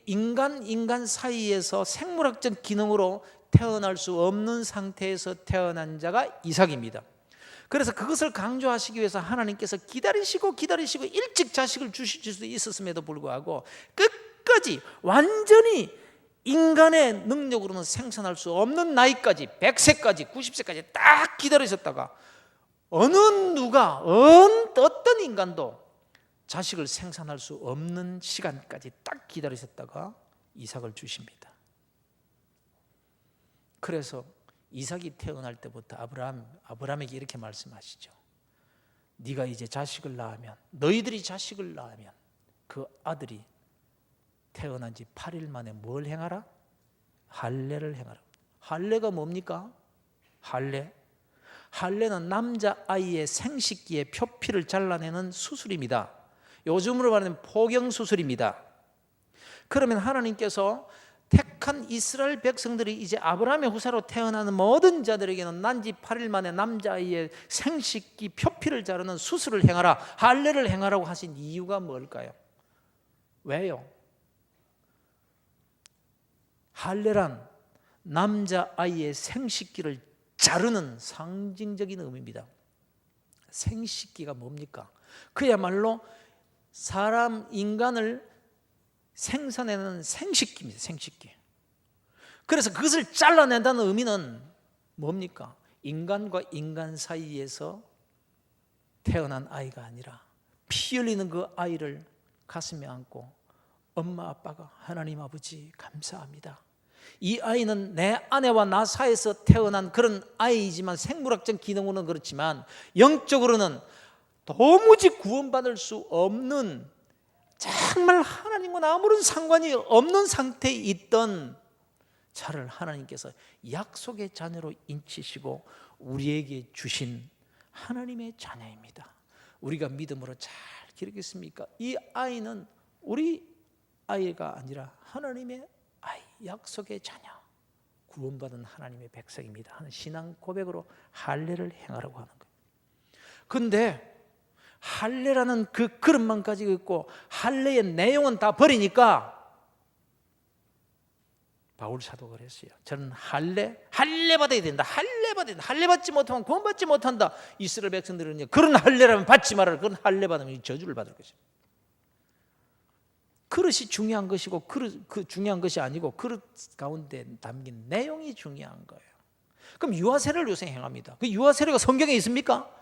인간 사이에서 생물학적 기능으로 태어날 수 없는 상태에서 태어난 자가 이삭입니다. 그래서 그것을 강조하시기 위해서 하나님께서 기다리시고 일찍 자식을 주실 수도 있었음에도 불구하고 끝까지 완전히 인간의 능력으로는 생산할 수 없는 나이까지, 100세까지 90세까지 딱 기다리셨다가 어느 누가 어떤 인간도 자식을 생산할 수 없는 시간까지 딱 기다리셨다가 이삭을 주십니다. 그래서 이삭이 태어날 때부터 아브라함에게 이렇게 말씀하시죠. 네가 이제 자식을 낳으면, 너희들이 자식을 낳으면 그 아들이 태어난 지 8일 만에 뭘 행하라? 할례를 행하라. 할례가 뭡니까? 할례는 남자아이의 생식기의 표피를 잘라내는 수술입니다. 요즘으로 말하면 포경수술입니다. 그러면 하나님께서 택한 이스라엘 백성들이 이제 아브라함의 후사로 태어나는 모든 자들에게는 난지 8일 만에 남자아이의 생식기 표피를 자르는 수술을 행하라, 할례를 행하라고 하신 이유가 뭘까요? 왜요? 할례란 남자아이의 생식기를 자르는 상징적인 의미입니다. 생식기가 뭡니까? 그야말로 사람, 인간을 생산해내는 생식기입니다. 생식기. 그래서 그것을 잘라낸다는 의미는 뭡니까? 인간과 인간 사이에서 태어난 아이가 아니라 피 흘리는 그 아이를 가슴에 안고 엄마 아빠가 하나님 아버지 감사합니다, 이 아이는 내 아내와 나 사이에서 태어난 그런 아이이지만 생물학적 기능으로는 그렇지만 영적으로는 도무지 구원받을 수 없는, 정말 하나님과 아무런 상관이 없는 상태에 있던 자를 하나님께서 약속의 자녀로 인치시고 우리에게 주신 하나님의 자녀입니다. 우리가 믿음으로 잘 기르겠습니까? 이 아이는 우리 아이가 아니라 하나님의 아이, 약속의 자녀, 구원받은 하나님의 백성입니다 하는 신앙 고백으로 할례를 행하라고 하는 거예요. 그런데 할례라는 그 그릇만 가지고 있고 할례의 내용은 다 버리니까 바울 사도가 그랬어요. 저는 할례 받아야 된다. 할례 받지 못하면 구원받지 못한다. 이스라엘 백성들은 그런 할례라면 받지 말아라. 그런 할례 받으면 저주를 받을 것이죠. 그릇이 중요한 것이고 그 중요한 것이 아니고 그릇 가운데 담긴 내용이 중요한 거예요. 그럼 유아세례를 요새 행합니다. 그 유아세례가 성경에 있습니까?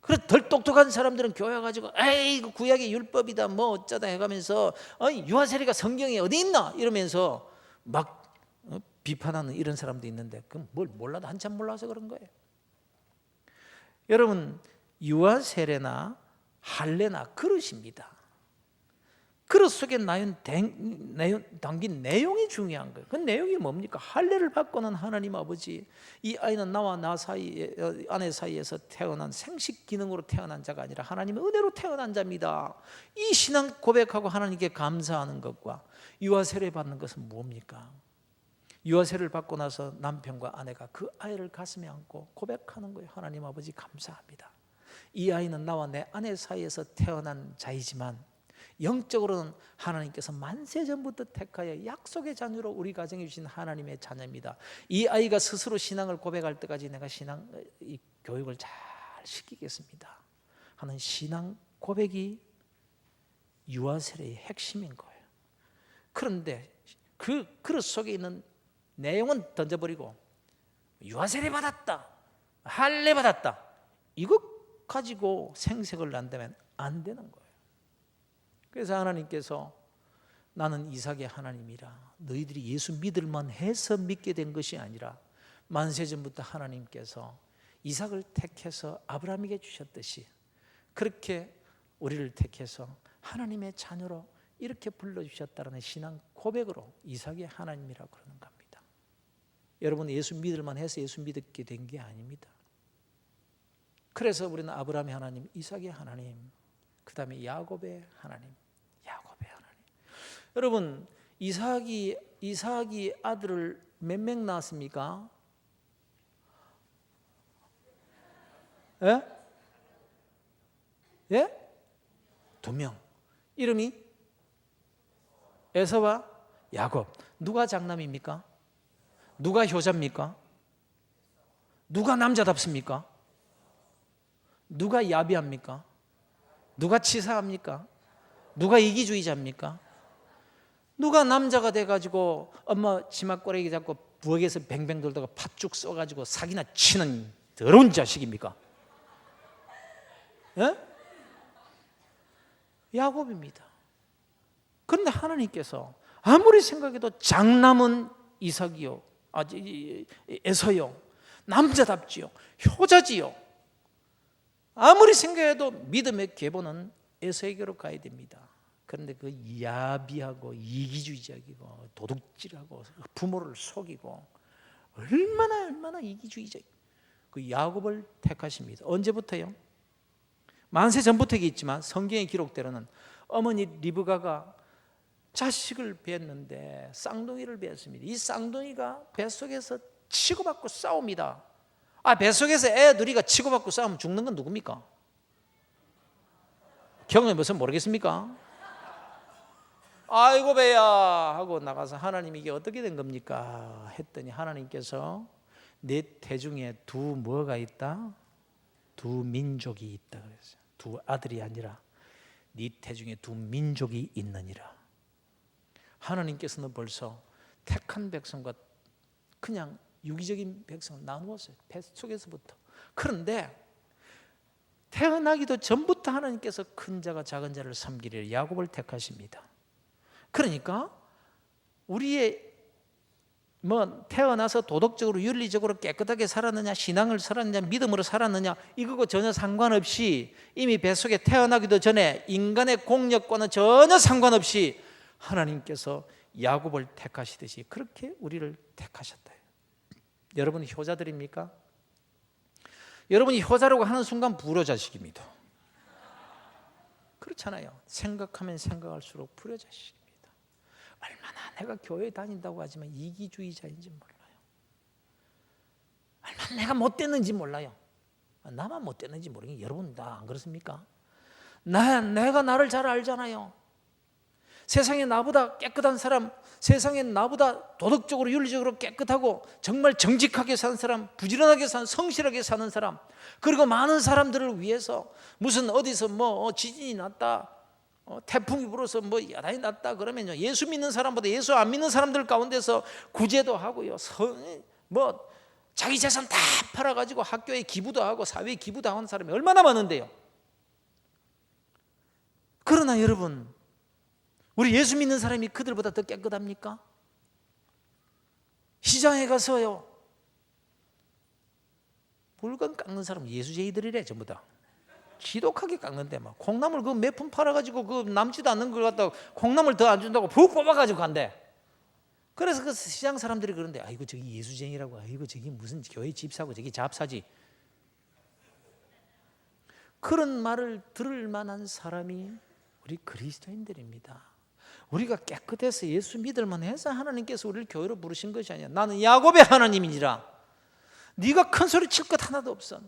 그래서 덜 똑똑한 사람들은 교회 가지고 에이 이거 구약의 율법이다 뭐 어쩌다 해가면서 유아세례가 성경에 어디 있나 이러면서 막 비판하는 이런 사람도 있는데 그럼 뭘 몰라도 한참 몰라서 그런 거예요. 여러분, 유아세례나 할례나 그릇입니다. 그릇 속에 담긴 내용이 중요한 거예요. 그 내용이 뭡니까? 할례를 받고는 하나님 아버지, 이 아이는 나와 나 사이에, 아내 사이에서 태어난 생식 기능으로 태어난 자가 아니라 하나님의 은혜로 태어난 자입니다. 이 신앙 고백하고 하나님께 감사하는 것과 유아세례 받는 것은 뭡니까? 유아세례를 받고 나서 남편과 아내가 그 아이를 가슴에 안고 고백하는 거예요. 하나님 아버지 감사합니다. 이 아이는 나와 내 아내 사이에서 태어난 자이지만 영적으로는 하나님께서 만세전부터 택하여 약속의 자녀로 우리 가정에 주신 하나님의 자녀입니다. 이 아이가 스스로 신앙을 고백할 때까지 내가 신앙 교육을 잘 시키겠습니다 하는 신앙 고백이 유아세례의 핵심인 거예요. 그런데 그 그릇 속에 있는 내용은 던져버리고 유아세례 받았다, 할례 받았다, 이것 가지고 생색을 난다면 안 되는 거예요. 그래서 하나님께서 나는 이삭의 하나님이라, 너희들이 예수 믿을만 해서 믿게 된 것이 아니라 만세전부터 하나님께서 이삭을 택해서 아브라함에게 주셨듯이 그렇게 우리를 택해서 하나님의 자녀로 이렇게 불러주셨다는 신앙 고백으로 이삭의 하나님이라고 그러는 겁니다. 여러분, 예수 믿을만 해서 예수 믿게 된 게 아닙니다. 그래서 우리는 아브라함의 하나님, 이삭의 하나님, 그 다음에 야곱의 하나님, 야곱의 하나님. 여러분, 이삭이 아들을 몇 명 낳았습니까? 예? 예? 2명. 이름이 에서와 야곱. 누가 장남입니까? 누가 효자입니까? 누가 남자답습니까? 누가 야비합니까? 누가 치사합니까? 누가 이기주의자입니까? 누가 남자가 돼가지고 엄마 치맛꼬레기 잡고 부엌에서 뱅뱅 돌다가 팥죽 써가지고 사기나 치는 더러운 자식입니까? 예? 야곱입니다. 그런데 하나님께서 아무리 생각해도 장남은 이삭이요, 에서요, 남자답지요, 효자지요. 아무리 생각해도 믿음의 계보는 에서에게로 가야 됩니다. 그런데 그 야비하고 이기주의적이고 도둑질하고 부모를 속이고 얼마나 이기주의적, 그 야곱을 택하십니다. 언제부터요? 만세 전부터겠지만 성경의 기록대로는 어머니 리브가가 자식을 낳았는데 쌍둥이를 낳았습니다. 이 쌍둥이가 뱃속에서 치고받고 싸웁니다. 뱃속에서 애 둘이가 치고받고 싸우면 죽는 건 누굽니까? 경험해봐서 모르겠습니까? 아이고 배야 하고 나가서 하나님 이게 어떻게 된 겁니까? 했더니 하나님께서 내 태중에 두 뭐가 있다? 두 민족이 있다 그랬어요. 두 아들이 아니라 네 태중에 두 민족이 있느니라. 하나님께서는 벌써 택한 백성과 그냥 유기적인 백성을 나누었어요. 뱃속에서부터. 그런데 태어나기도 전부터 하나님께서 큰 자가 작은 자를 섬기려 야곱을 택하십니다. 그러니까 우리의 태어나서 도덕적으로 윤리적으로 깨끗하게 살았느냐, 신앙을 살았느냐, 믿음으로 살았느냐, 이거고 전혀 상관없이 이미 뱃속에 태어나기도 전에 인간의 공력과는 전혀 상관없이 하나님께서 야곱을 택하시듯이 그렇게 우리를 택하셨다. 여러분이 효자들입니까? 여러분이 효자라고 하는 순간 불효자식입니다. 그렇잖아요. 생각하면 생각할수록 불효자식입니다. 얼마나 내가 교회 다닌다고 하지만 이기주의자인지 몰라요. 얼마나 내가 못됐는지 몰라요. 나만 못됐는지 모르겠어요. 여러분 다 안 그렇습니까? 내가 나를 잘 알잖아요. 세상에 나보다 깨끗한 사람, 세상에 나보다 도덕적으로 윤리적으로 깨끗하고 정말 정직하게 사는 사람, 부지런하게 사는, 성실하게 사는 사람, 그리고 많은 사람들을 위해서 무슨 어디서 지진이 났다, 태풍이 불어서 야단이 났다 그러면요, 예수 믿는 사람보다 예수 안 믿는 사람들 가운데서 구제도 하고요, 자기 재산 다 팔아가지고 학교에 기부도 하고 사회에 기부도 하는 사람이 얼마나 많은데요. 그러나 여러분, 우리 예수 믿는 사람이 그들보다 더 깨끗합니까? 시장에 가서요, 물건 깎는 사람 예수쟁이들이래. 전부 다 지독하게 깎는데 막 콩나물 그 몇 푼 팔아가지고 그 남지도 않는 걸 갖다가 콩나물 더 안 준다고 푹 뽑아가지고 간대. 그래서 그 시장 사람들이 그런데 아이고 저기 예수쟁이라고, 아이고 저기 무슨 교회 집사고 저기 잡사지. 그런 말을 들을 만한 사람이 우리 그리스도인들입니다. 우리가 깨끗해서 예수 믿을만 해서 하나님께서 우리를 교회로 부르신 것이 아니야. 나는 야곱의 하나님이니라. 네가 큰 소리 칠 것 하나도 없어.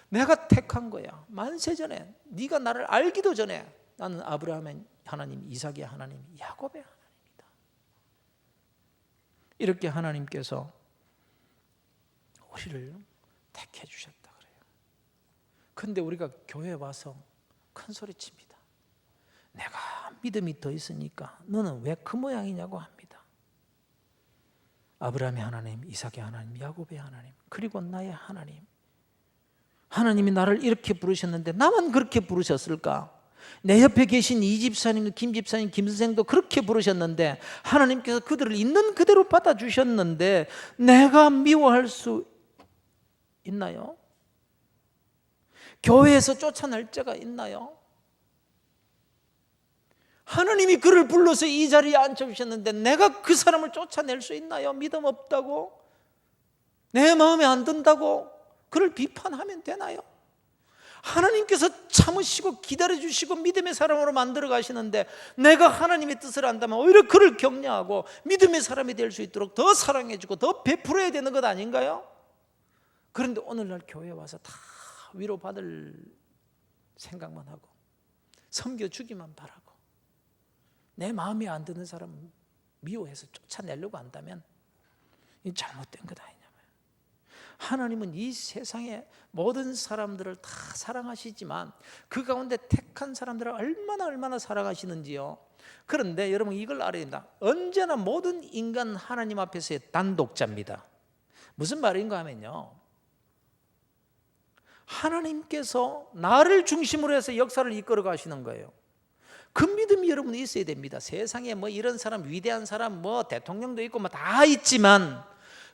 내가 택한 거야. 만세전에 네가 나를 알기도 전에 나는 아브라함의 하나님, 이삭의 하나님, 야곱의 하나님이다. 이렇게 하나님께서 우리를 택해 주셨다 그래요. 그런데 우리가 교회에 와서 큰 소리 칩니다. 내가 믿음이 더 있으니까 너는 왜 그 모양이냐고 합니다. 아브라함의 하나님, 이삭의 하나님, 야곱의 하나님, 그리고 나의 하나님. 하나님이 나를 이렇게 부르셨는데 나만 그렇게 부르셨을까? 내 옆에 계신 이 집사님, 김 집사님, 김 선생도 그렇게 부르셨는데 하나님께서 그들을 있는 그대로 받아주셨는데 내가 미워할 수 있나요? 교회에서 쫓아낼 자가 있나요? 하나님이 그를 불러서 이 자리에 앉혀주셨는데 내가 그 사람을 쫓아낼 수 있나요? 믿음 없다고? 내 마음에 안 든다고? 그를 비판하면 되나요? 하나님께서 참으시고 기다려주시고 믿음의 사람으로 만들어 가시는데 내가 하나님의 뜻을 안다면 오히려 그를 격려하고 믿음의 사람이 될 수 있도록 더 사랑해주고 더 베풀어야 되는 것 아닌가요? 그런데 오늘날 교회에 와서 다 위로받을 생각만 하고 섬겨주기만 바라고 내 마음에 안 드는 사람 미워해서 쫓아내려고 한다면 이 잘못된 것 아니냐고요. 하나님은 이 세상의 모든 사람들을 다 사랑하시지만 그 가운데 택한 사람들을 얼마나 사랑하시는지요. 그런데 여러분 이걸 알아야 됩니다. 언제나 모든 인간 하나님 앞에서의 단독자입니다. 무슨 말인가 하면요, 하나님께서 나를 중심으로 해서 역사를 이끌어 가시는 거예요. 그 믿음이 여러분이 있어야 됩니다. 세상에 뭐 이런 사람, 위대한 사람, 뭐 대통령도 있고 뭐 다 있지만,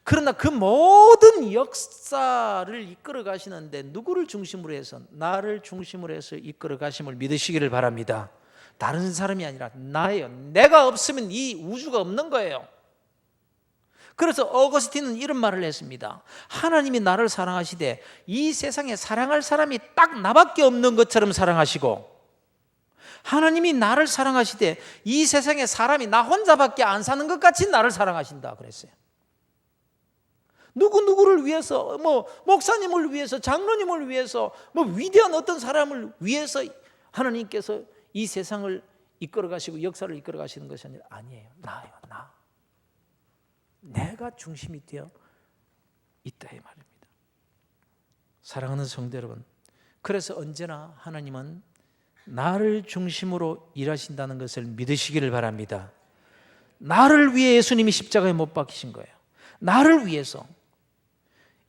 그러나 그 모든 역사를 이끌어 가시는데 누구를 중심으로 해서? 나를 중심으로 해서 이끌어 가심을 믿으시기를 바랍니다. 다른 사람이 아니라 나예요. 내가 없으면 이 우주가 없는 거예요. 그래서 어거스틴은 이런 말을 했습니다. 하나님이 나를 사랑하시되 이 세상에 사랑할 사람이 딱 나밖에 없는 것처럼 사랑하시고, 하나님이 나를 사랑하시되 이 세상에 사람이 나 혼자밖에 안 사는 것 같이 나를 사랑하신다 그랬어요. 누구를 위해서, 뭐 목사님을 위해서, 장로님을 위해서, 뭐 위대한 어떤 사람을 위해서 하나님께서 이 세상을 이끌어 가시고 역사를 이끌어 가시는 것이 아니에요. 나예요. 나. 내가 중심이 되어 있다 이 말입니다. 사랑하는 성도 여러분, 그래서 언제나 하나님은 나를 중심으로 일하신다는 것을 믿으시기를 바랍니다. 나를 위해 예수님이 십자가에 못 박히신 거예요. 나를 위해서.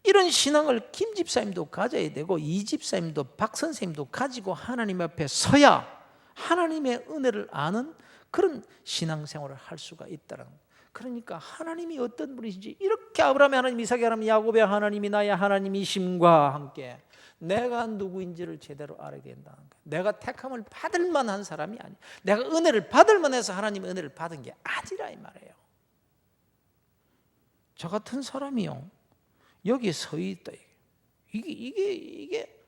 이런 신앙을 김 집사님도 가져야 되고 이 집사님도 박 선생님도 가지고 하나님 앞에 서야 하나님의 은혜를 아는 그런 신앙생활을 할 수가 있다는 거예요. 그러니까 하나님이 어떤 분이신지, 이렇게 아브라함의 하나님, 이삭의 하나님, 야곱의 하나님이 나의 하나님이심과 함께 내가 누구인지를 제대로 알아야 된다는 거예요. 내가 택함을 받을 만한 사람이 아니에요. 내가 은혜를 받을 만해서 하나님의 은혜를 받은 게 아니라 이 말이에요. 저 같은 사람이요, 여기에 서 있다. 이게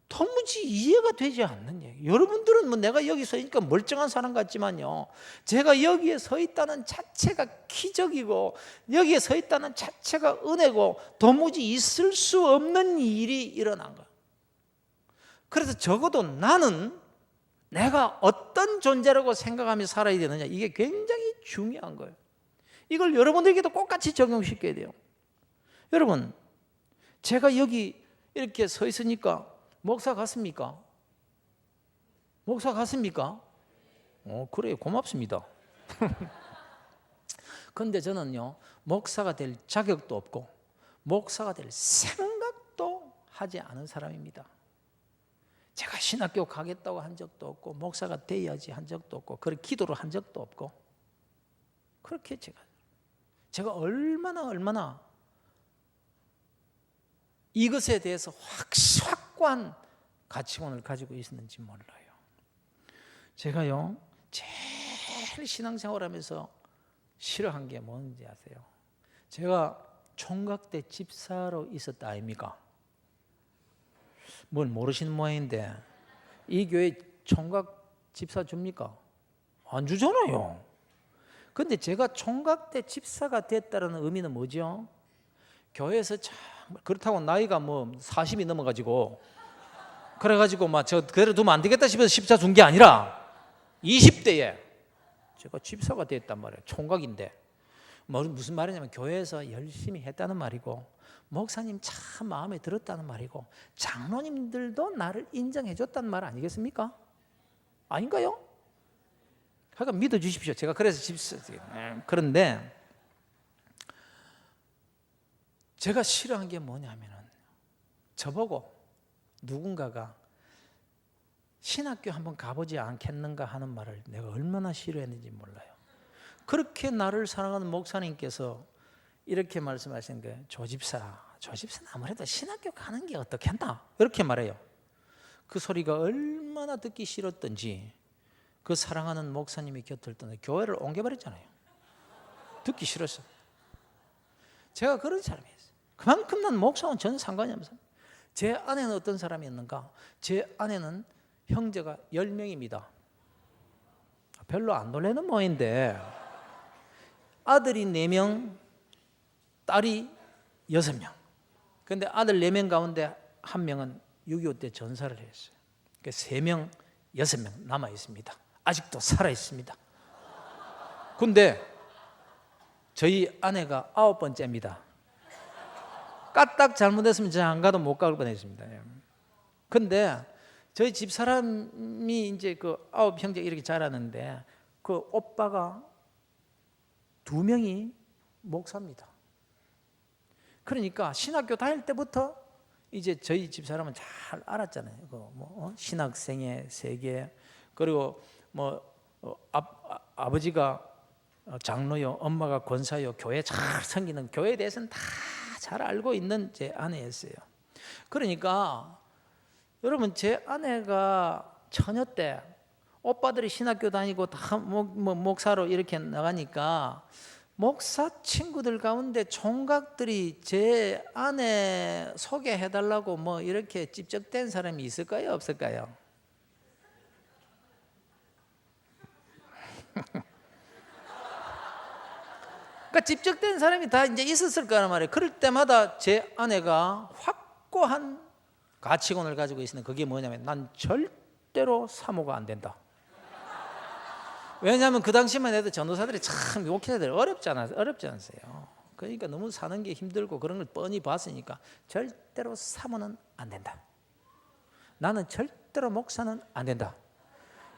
도무지 이해가 되지 않는 얘기. 여러분들은 뭐 내가 여기 서 있으니까 멀쩡한 사람 같지만요, 제가 여기에 서 있다는 자체가 기적이고 여기에 서 있다는 자체가 은혜고 도무지 있을 수 없는 일이 일어난 거예요. 그래서 적어도 나는 내가 어떤 존재라고 생각하며 살아야 되느냐, 이게 굉장히 중요한 거예요. 이걸 여러분들에게도 똑같이 적용시켜야 돼요. 여러분, 제가 여기 이렇게 서 있으니까 목사 같습니까? 목사 같습니까? 그래요. 고맙습니다. 그런데 저는요, 목사가 될 자격도 없고 목사가 될 생각도 하지 않은 사람입니다. 제가 신학교 가겠다고 한 적도 없고 목사가 돼야지 한 적도 없고 그렇게 기도를 한 적도 없고, 그렇게 제가 얼마나 이것에 대해서 확고한 가치관을 가지고 있었는지 몰라요. 제가요, 제일 신앙생활하면서 싫어한 게 뭔지 아세요? 제가 총각대 집사로 있었다 아닙니까? 뭘 모르시는 모양인데, 이 교회 총각 집사 줍니까? 안 주잖아요. 근데 제가 총각대 집사가 됐다는 의미는 뭐죠? 교회에서 참, 그렇다고 나이가 뭐 40이 넘어가지고 그래가지고 막 저 그대로 두면 안 되겠다 싶어서 집사 준 게 아니라 20대에 제가 집사가 됐단 말이에요. 총각인데. 무슨 말이냐면 교회에서 열심히 했다는 말이고, 목사님 참 마음에 들었다는 말이고, 장로님들도 나를 인정해 줬다는 말 아니겠습니까? 아닌가요? 그러니까 믿어주십시오. 제가 그래서 집사. 그런데 제가 싫어한 게 뭐냐면은, 저보고 누군가가 신학교 한번 가보지 않겠는가 하는 말을 내가 얼마나 싫어했는지 몰라요. 그렇게 나를 사랑하는 목사님께서 이렇게 말씀하신 거예요. 조 집사는 아무래도 신학교 가는 게 어떻겠나? 이렇게 말해요. 그 소리가 얼마나 듣기 싫었던지 그 사랑하는 목사님이 곁을 떠나 교회를 옮겨버렸잖아요. 듣기 싫었어. 제가 그런 사람이었어요. 그만큼 난 목사와는 전혀 상관이 없어요. 제 아내는 어떤 사람이었는가? 제 아내는 형제가 10명입니다. 별로 안 놀라는 모인데 아들이 4명, 딸이 6명. 그런데 아들 4명 가운데 1명은 6.25 때 전사를 했어요. 그러니까 3명, 6명 남아 있습니다. 아직도 살아 있습니다. 근데 저희 아내가 9번째입니다. 까딱 잘못했으면 제가 안 가도 못 갈 뻔했습니다. 근데 저희 집 사람이 이제 그 9형제 이렇게 자랐는데 그 오빠가 2명이 목사입니다. 그러니까 신학교 다닐 때부터 이제 저희 집 사람은 잘 알았잖아요. 신학생의 세계, 그리고 아버지가 장로요, 엄마가 권사요, 교회 잘 섬기는, 교회에 대해서는 다 잘 알고 있는 제 아내였어요. 그러니까 여러분, 제 아내가 처녀 때 오빠들이 신학교 다니고 다 목사로 이렇게 나가니까 목사 친구들 가운데 총각들이 제 아내 소개해달라고 이렇게 찝쩍댄 사람이 있을까요, 없을까요? 그러니까 찝쩍댄 사람이 다 이제 있었을 거란 말이에요. 그럴 때마다 제 아내가 확고한 가치관을 가지고 있으면 그게 뭐냐면 난 절대로 사모가 안 된다. 왜냐하면 그 당시만 해도 전도사들이 참 목회자들이 어렵지 않았어요. 그러니까 너무 사는 게 힘들고 그런 걸 뻔히 봤으니까 절대로 사모는 안 된다. 나는 절대로 목사는 안 된다.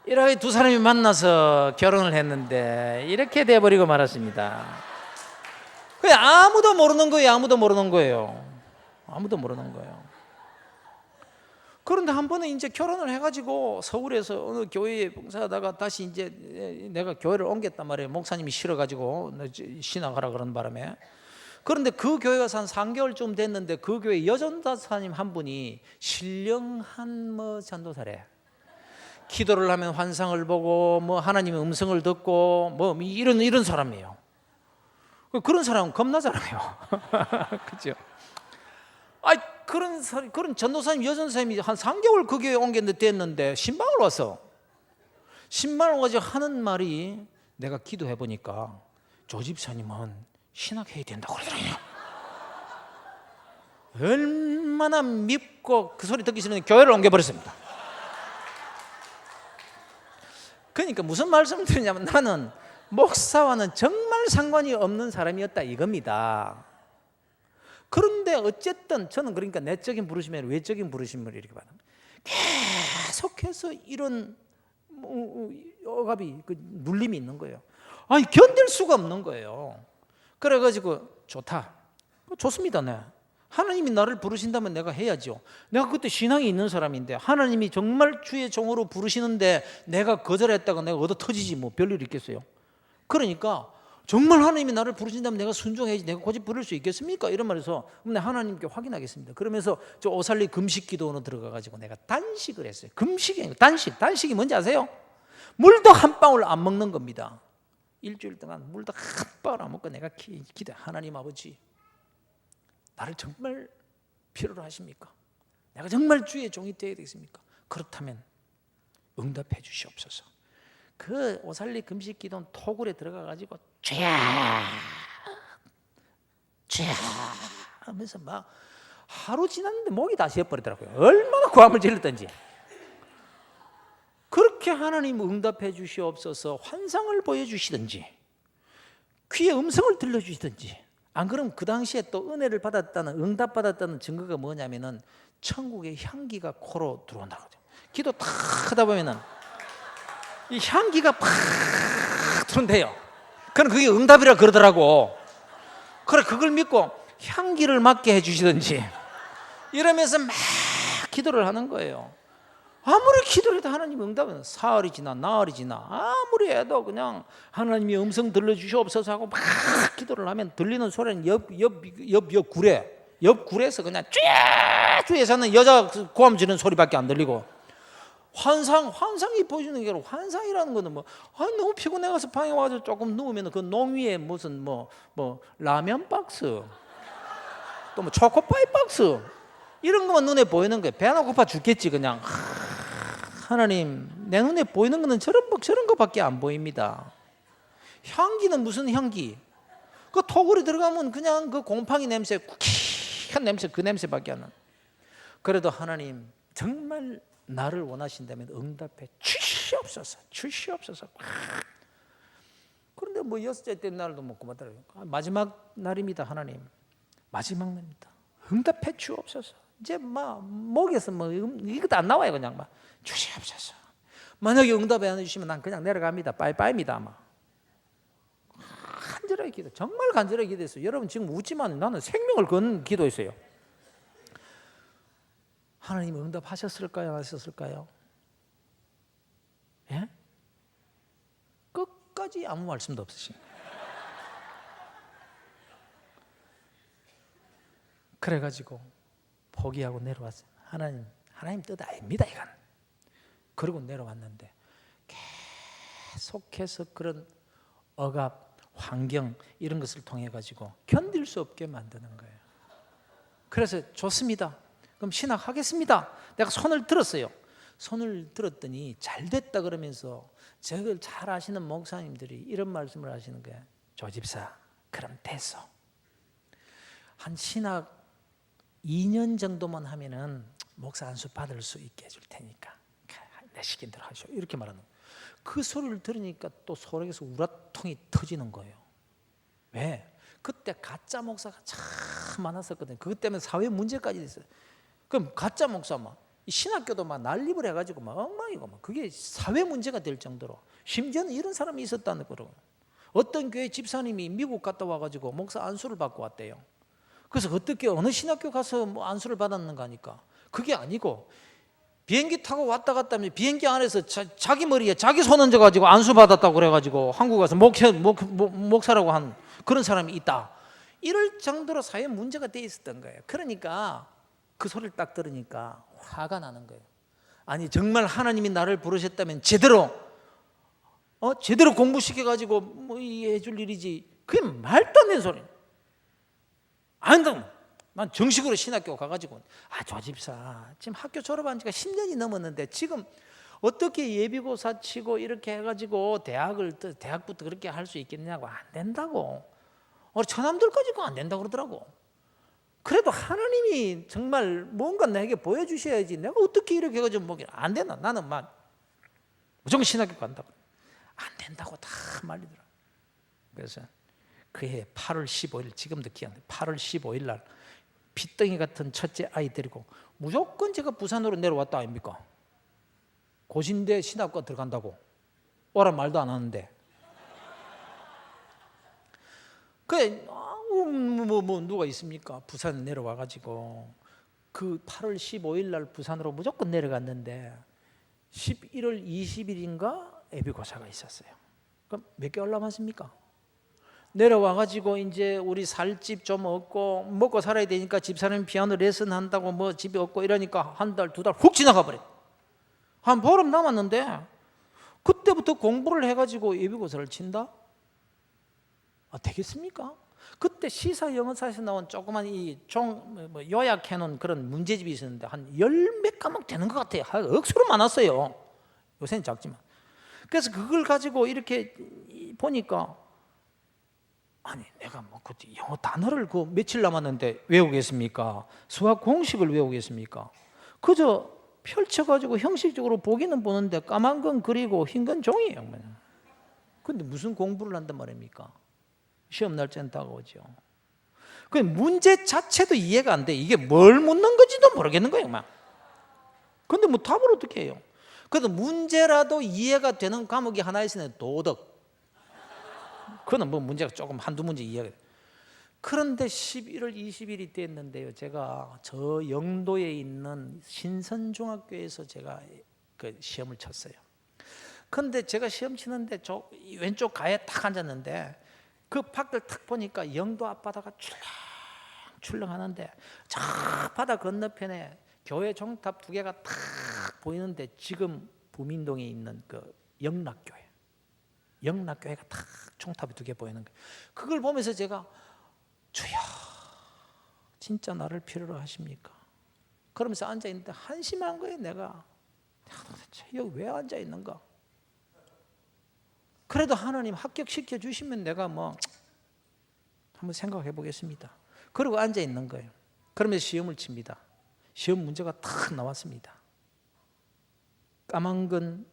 이렇게 두 사람이 만나서 결혼을 했는데 이렇게 돼버리고 말았습니다. 그냥 아무도 모르는 거예요. 아무도 모르는 거예요. 그런데 한 번은 이제 결혼을 해가지고 서울에서 어느 교회에 봉사하다가 다시 이제 내가 교회를 옮겼단 말이에요. 목사님이 싫어가지고 신학하라 그런 바람에. 그런데 그 교회 가서 한 3개월쯤 됐는데 그 교회 여전도사님 한 분이 신령한 전도사래. 기도를 하면 환상을 보고 하나님의 음성을 듣고 이런 사람이에요. 그런 사람은 겁나잖아요. 그렇죠? 그런 전도사님, 여전도사님이 한 3개월 그 교회에 옮겼는데 됐는데 신방을 와서 신방을 와서 하는 말이, 내가 기도해 보니까 조 집사님은 신학해야 된다고 그러더라고요. 얼마나 밉고 그 소리 듣기 싫으면 교회를 옮겨버렸습니다. 그러니까 무슨 말씀을 드리냐면 나는 목사와는 정말 상관이 없는 사람이었다 이겁니다. 그런데 어쨌든 저는 그러니까 내적인 부르심에 외적인 부르심을 이렇게 받는, 계속해서 이런 억압이, 눌림이 있는 거예요. 견딜 수가 없는 거예요. 그래가지고 좋습니다. 네. 하나님이 나를 부르신다면 내가 해야죠. 내가 그때 신앙이 있는 사람인데 하나님이 정말 주의 종으로 부르시는데 내가 거절했다가 내가 얻어 터지지 별일 있겠어요. 그러니까 정말 하나님이 나를 부르신다면 내가 순종해야지, 내가 고집 부를 수 있겠습니까? 이런 말에서 하나님께 확인하겠습니다. 그러면서 저 오살리 금식 기도원으로 들어가가지고 내가 단식을 했어요. 금식이 아니고 단식이 뭔지 아세요? 물도 한 방울 안 먹는 겁니다. 일주일 동안 물도 한 방울 안 먹고 내가 기도, 하나님 아버지 나를 정말 필요로 하십니까? 내가 정말 주의 종이 되어야 되겠습니까? 그렇다면 응답해 주시옵소서. 그 오살리 금식 기도는 토굴에 들어가가지고 쫙 하면서 막 하루 지났는데 목이 다 쉬어버리더라고요. 얼마나 고함을 질렀던지. 그렇게 하나님 응답해 주시옵소서, 환상을 보여주시든지 귀에 음성을 들려주시든지, 안 그러면 그 당시에 또 은혜를 받았다는, 응답받았다는 증거가 뭐냐면은 천국의 향기가 코로 들어온다고. 기도 탁 하다 보면은 이 향기가 팍 들어온대요. 그럼 그게 응답이라 그러더라고. 그래, 그걸 믿고 향기를 맡게 해주시든지 이러면서 막 기도를 하는 거예요. 아무리 기도를 해도 하나님 응답은 사흘이 지나 나흘이 지나 아무리 해도 그냥 하나님이 음성 들려주시옵소서 하고 막 기도를 하면 들리는 소리는 옆 굴에서 그냥 쥐에 사는 여자 고함 지르는 소리밖에 안 들리고 환상이 보여주는 게 아니라 환상이라는 거는 뭐 너무 피곤해 가서 방에 와서 조금 누우면 그 농위에 무슨 뭐 라면 박스 또 뭐 초코파이 박스 이런 것만 눈에 보이는 거예요. 배나 고파 죽겠지 그냥. 하나님 내 눈에 보이는 거는 저런 것밖에 안 보입니다. 향기는 무슨 향기? 그 토굴에 들어가면 그냥 그 곰팡이 냄새, 쿠키한 냄새, 그 냄새밖에 안 나. 그래도 하나님 정말 나를 원하신다면 응답해 주시옵소서. 그런데 뭐 6째 된 날도 못 고맙더라고요. 마지막 날입니다. 하나님 마지막 날입니다. 응답해 주옵소서. 이제 막 목에서 뭐 이것도 안 나와요. 그냥 막 주시옵소서. 만약에 응답 안 해주시면 난 그냥 내려갑니다. 빠이빠이입니다. 아마 간절하게 기도, 정말 간절하게 기도했어요. 여러분 지금 웃지만 나는 생명을 건 기도했어요. 하나님 응답하셨을까요? 안 하셨을까요? 예? 끝까지 아무 말씀도 없으신 거예요. 그래가지고 포기하고 내려왔어요. 하나님 뜻 아닙니다 이건. 그리고 내려왔는데 계속해서 그런 억압, 환경 이런 것을 통해 가지고 견딜 수 없게 만드는 거예요. 그래서 좋습니다. 그럼 신학하겠습니다. 내가 손을 들었어요. 손을 들었더니 잘 됐다 그러면서 저걸 잘 아시는 목사님들이 이런 말씀을 하시는 거예요. 조집사 그럼 됐어. 한 신학 2년 정도만 하면은 목사 안수 받을 수 있게 해줄 테니까 내 시킨 대로 하시오. 이렇게 말하는 거예요. 그 소리를 들으니까 또 속에서 우라통이 터지는 거예요. 왜? 그때 가짜 목사가 참 많았었거든요. 그것 때문에 사회 문제까지 됐어요. 그럼 가짜 목사 막 신학교도 막 난립을 해가지고 막 엉망이고 막 그게 사회 문제가 될 정도로 심지어는 이런 사람이 있었다는 거로. 어떤 교회 집사님이 미국 갔다 와가지고 목사 안수를 받고 왔대요. 그래서 어떻게 어느 신학교 가서 뭐 안수를 받았는가 하니까 그게 아니고 비행기 타고 왔다 갔다 하면 비행기 안에서 자기 머리에 자기 손 얹어가지고 안수 받았다고 그래가지고 한국 가서 목사라고 한 그런 사람이 있다. 이럴 정도로 사회 문제가 돼 있었던 거예요. 그러니까 그 소리를 딱 들으니까 화가 나는 거예요. 아니 정말 하나님이 나를 부르셨다면 제대로 공부시켜가지고 뭐 해줄 일이지. 그게 말도 안 되는 소리. 안 된다고. 난 정식으로 신학교 가가지고 조집사 지금 학교 졸업한 지가 10년이 넘었는데 지금 어떻게 예비고사 치고 이렇게 해가지고 대학부터 그렇게 할 수 있겠냐고. 안 된다고. 처남들까지도 안 된다고 그러더라고. 그래도 하나님이 정말 뭔가 내게 보여주셔야지 내가 어떻게 이렇게 해가지고 뭐안 된다. 나는 막 무조건 신학교 간다고. 안 된다고 다 말리더라. 그래서 그해 8월 15일 지금도 기억나요. 8월 15일 날 핏덩이 같은 첫째 아이 데리고 무조건 제가 부산으로 내려왔다 아닙니까? 고신대 신학과 들어간다고 오란 말도 안 하는데 누가 있습니까? 부산 내려와가지고 그 8월 15일 날 부산으로 무조건 내려갔는데 11월 20일인가 예비고사가 있었어요. 그럼 몇 개월 남았습니까? 내려와가지고 이제 우리 살 집 좀 얻고 먹고 살아야 되니까 집사람이 피아노 레슨 한다고 뭐 집에 없고 이러니까 한 달, 두 달 훅 지나가 버려. 한 보름 남았는데 그때부터 공부를 해가지고 예비고사를 친다? 되겠습니까? 그때 시사 영어사에서 나온 조그만 요약해놓은 그런 문제집이 있었는데 한 10몇 과목 되는 것 같아요. 억수로 많았어요. 요새는 작지만. 그래서 그걸 가지고 이렇게 보니까 아니 내가 뭐 그때 영어 단어를 그 며칠 남았는데 외우겠습니까? 수학 공식을 외우겠습니까? 그저 펼쳐가지고 형식적으로 보기는 보는데 까만 건 그리고 흰 건 종이에요. 그런데 무슨 공부를 한단 말입니까? 시험 날짜는 다가오죠. 그 문제 자체도 이해가 안 돼. 이게 뭘 묻는 건지도 모르겠는 거예요, 막. 근데 뭐 답을 어떻게 해요? 그래도 문제라도 이해가 되는 과목이 하나 있으면 도덕. 그거는 뭐 문제가 조금 한두 문제 이해가 돼요. 그런데 11월 20일이 됐는데요. 제가 저 영도에 있는 신선중학교에서 제가 그 시험을 쳤어요. 그런데 제가 시험 치는데 왼쪽 가에 딱 앉았는데 그 밖을 탁 보니까 영도 앞바다가 출렁출렁 하는데 저 바다 건너편에 교회 종탑 2개가 탁 보이는데 지금 부민동에 있는 그 영락교회가 딱 총탑이 2개 보이는 거예요. 그걸 보면서 제가 주여 진짜 나를 필요로 하십니까? 그러면서 앉아있는데 한심한 거예요. 내가 도대체 여기 왜 앉아있는가? 그래도 하나님 합격시켜 주시면 내가 뭐 한번 생각해 보겠습니다. 그리고 앉아있는 거예요. 그러면서 시험을 칩니다. 시험 문제가 탁 나왔습니다. 까만 건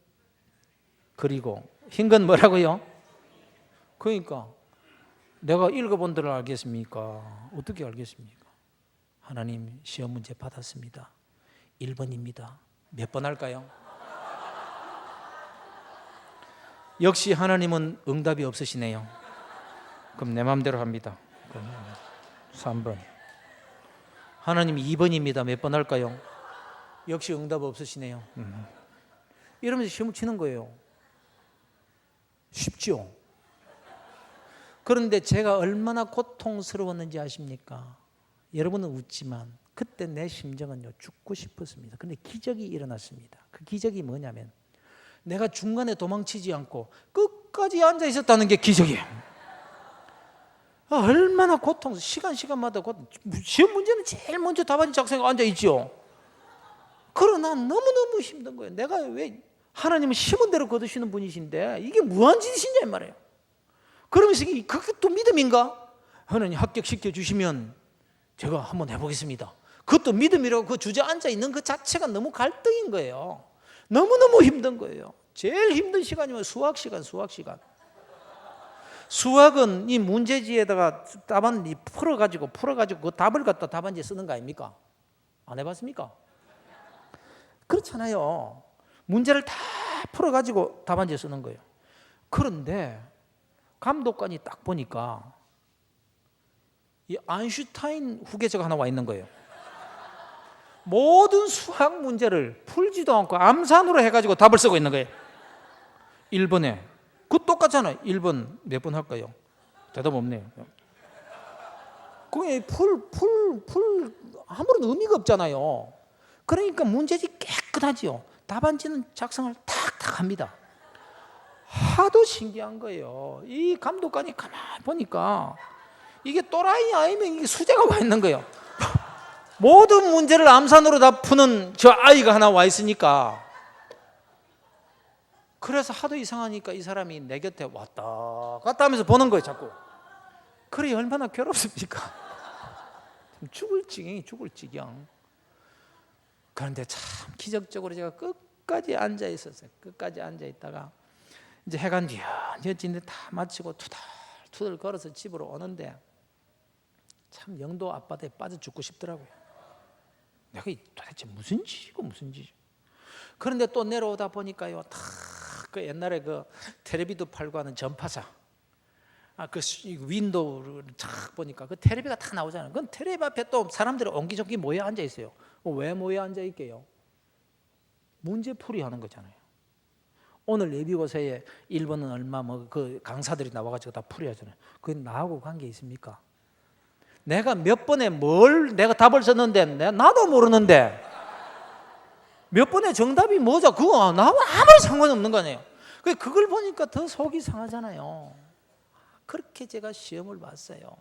그리고 흰 건 뭐라고요? 그러니까 내가 읽어본 대로 알겠습니까? 어떻게 알겠습니까? 하나님 시험 문제 받았습니다. 1번입니다. 몇 번 할까요? 역시 하나님은 응답이 없으시네요. 그럼 내 마음대로 합니다. 3번. 하나님 2번입니다. 몇 번 할까요? 역시 응답 없으시네요. 이러면서 시험을 치는 거예요. 쉽죠? 그런데 제가 얼마나 고통스러웠는지 아십니까? 여러분은 웃지만 그때 내 심정은요, 죽고 싶었습니다. 그런데 기적이 일어났습니다. 그 기적이 뭐냐면 내가 중간에 도망치지 않고 끝까지 앉아 있었다는 게 기적이에요. 얼마나 시간마다 시험 문제는 제일 먼저 답안지 작성하고 앉아 있죠. 그러나 너무너무 힘든 거예요. 내가 왜 하나님은 심은 대로 거두시는 분이신데 이게 무한 짓이냐 이 말이에요. 그러면서 그게 또 믿음인가? 하나님 합격시켜 주시면 제가 한번 해보겠습니다. 그것도 믿음이라고 그 주저앉아 있는 그 자체가 너무 갈등인 거예요. 너무너무 힘든 거예요. 제일 힘든 시간이면 수학 시간. 수학은 이 문제지에다가 답안 풀어가지고 그 답을 갖다 답안지에 쓰는 거 아닙니까? 안 해봤습니까? 그렇잖아요. 문제를 다 풀어가지고 답안지에 쓰는 거예요. 그런데 감독관이 딱 보니까 이 아인슈타인 후계자가 하나 와 있는 거예요. 모든 수학 문제를 풀지도 않고 암산으로 해가지고 답을 쓰고 있는 거예요. 1번에 그거 똑같잖아요. 1번 몇 번 할까요? 대답 없네요. 그게 풀 아무런 의미가 없잖아요. 그러니까 문제지 깨끗하지요. 답안지는 작성을 탁탁 합니다. 하도 신기한 거예요. 이 감독관이 가만히 보니까 이게 또라이 아니면 이게 수재가 와 있는 거예요. 모든 문제를 암산으로 다 푸는 저 아이가 하나 와 있으니까. 그래서 하도 이상하니까 이 사람이 내 곁에 왔다 갔다 하면서 보는 거예요, 자꾸. 그래 얼마나 괴롭습니까? 죽을 지경. 그런데 참 기적적으로 제가 끝까지 앉아 있었어요. 끝까지 앉아 있다가 이제 해가 뉘어지는데 다 마치고 투덜투덜 걸어서 집으로 오는데 참 영도 앞바다에 빠져 죽고 싶더라고요. 내가 도대체 무슨 짓이고. 그런데 또 내려오다 보니까요, 그 옛날에 그 텔레비도 팔고 하는 전파사, 그 윈도우를 탁 보니까 그 텔레비가 탁 나오잖아요. 그건 텔레비 앞에 또 사람들이 옹기종기 모여 앉아 있어요. 왜 모여 앉아 있게요? 문제풀이 하는 거잖아요. 오늘 예비고사에 1번은 얼마 그 강사들이 나와가지고 다 풀이하잖아요. 그게 나하고 관계 있습니까? 내가 몇 번에 내가 답을 썼는데 나도 모르는데 몇 번에 정답이 뭐죠? 그거 나하고 아무 상관이 없는 거 아니에요. 그걸 보니까 더 속이 상하잖아요. 그렇게 제가 시험을 봤어요.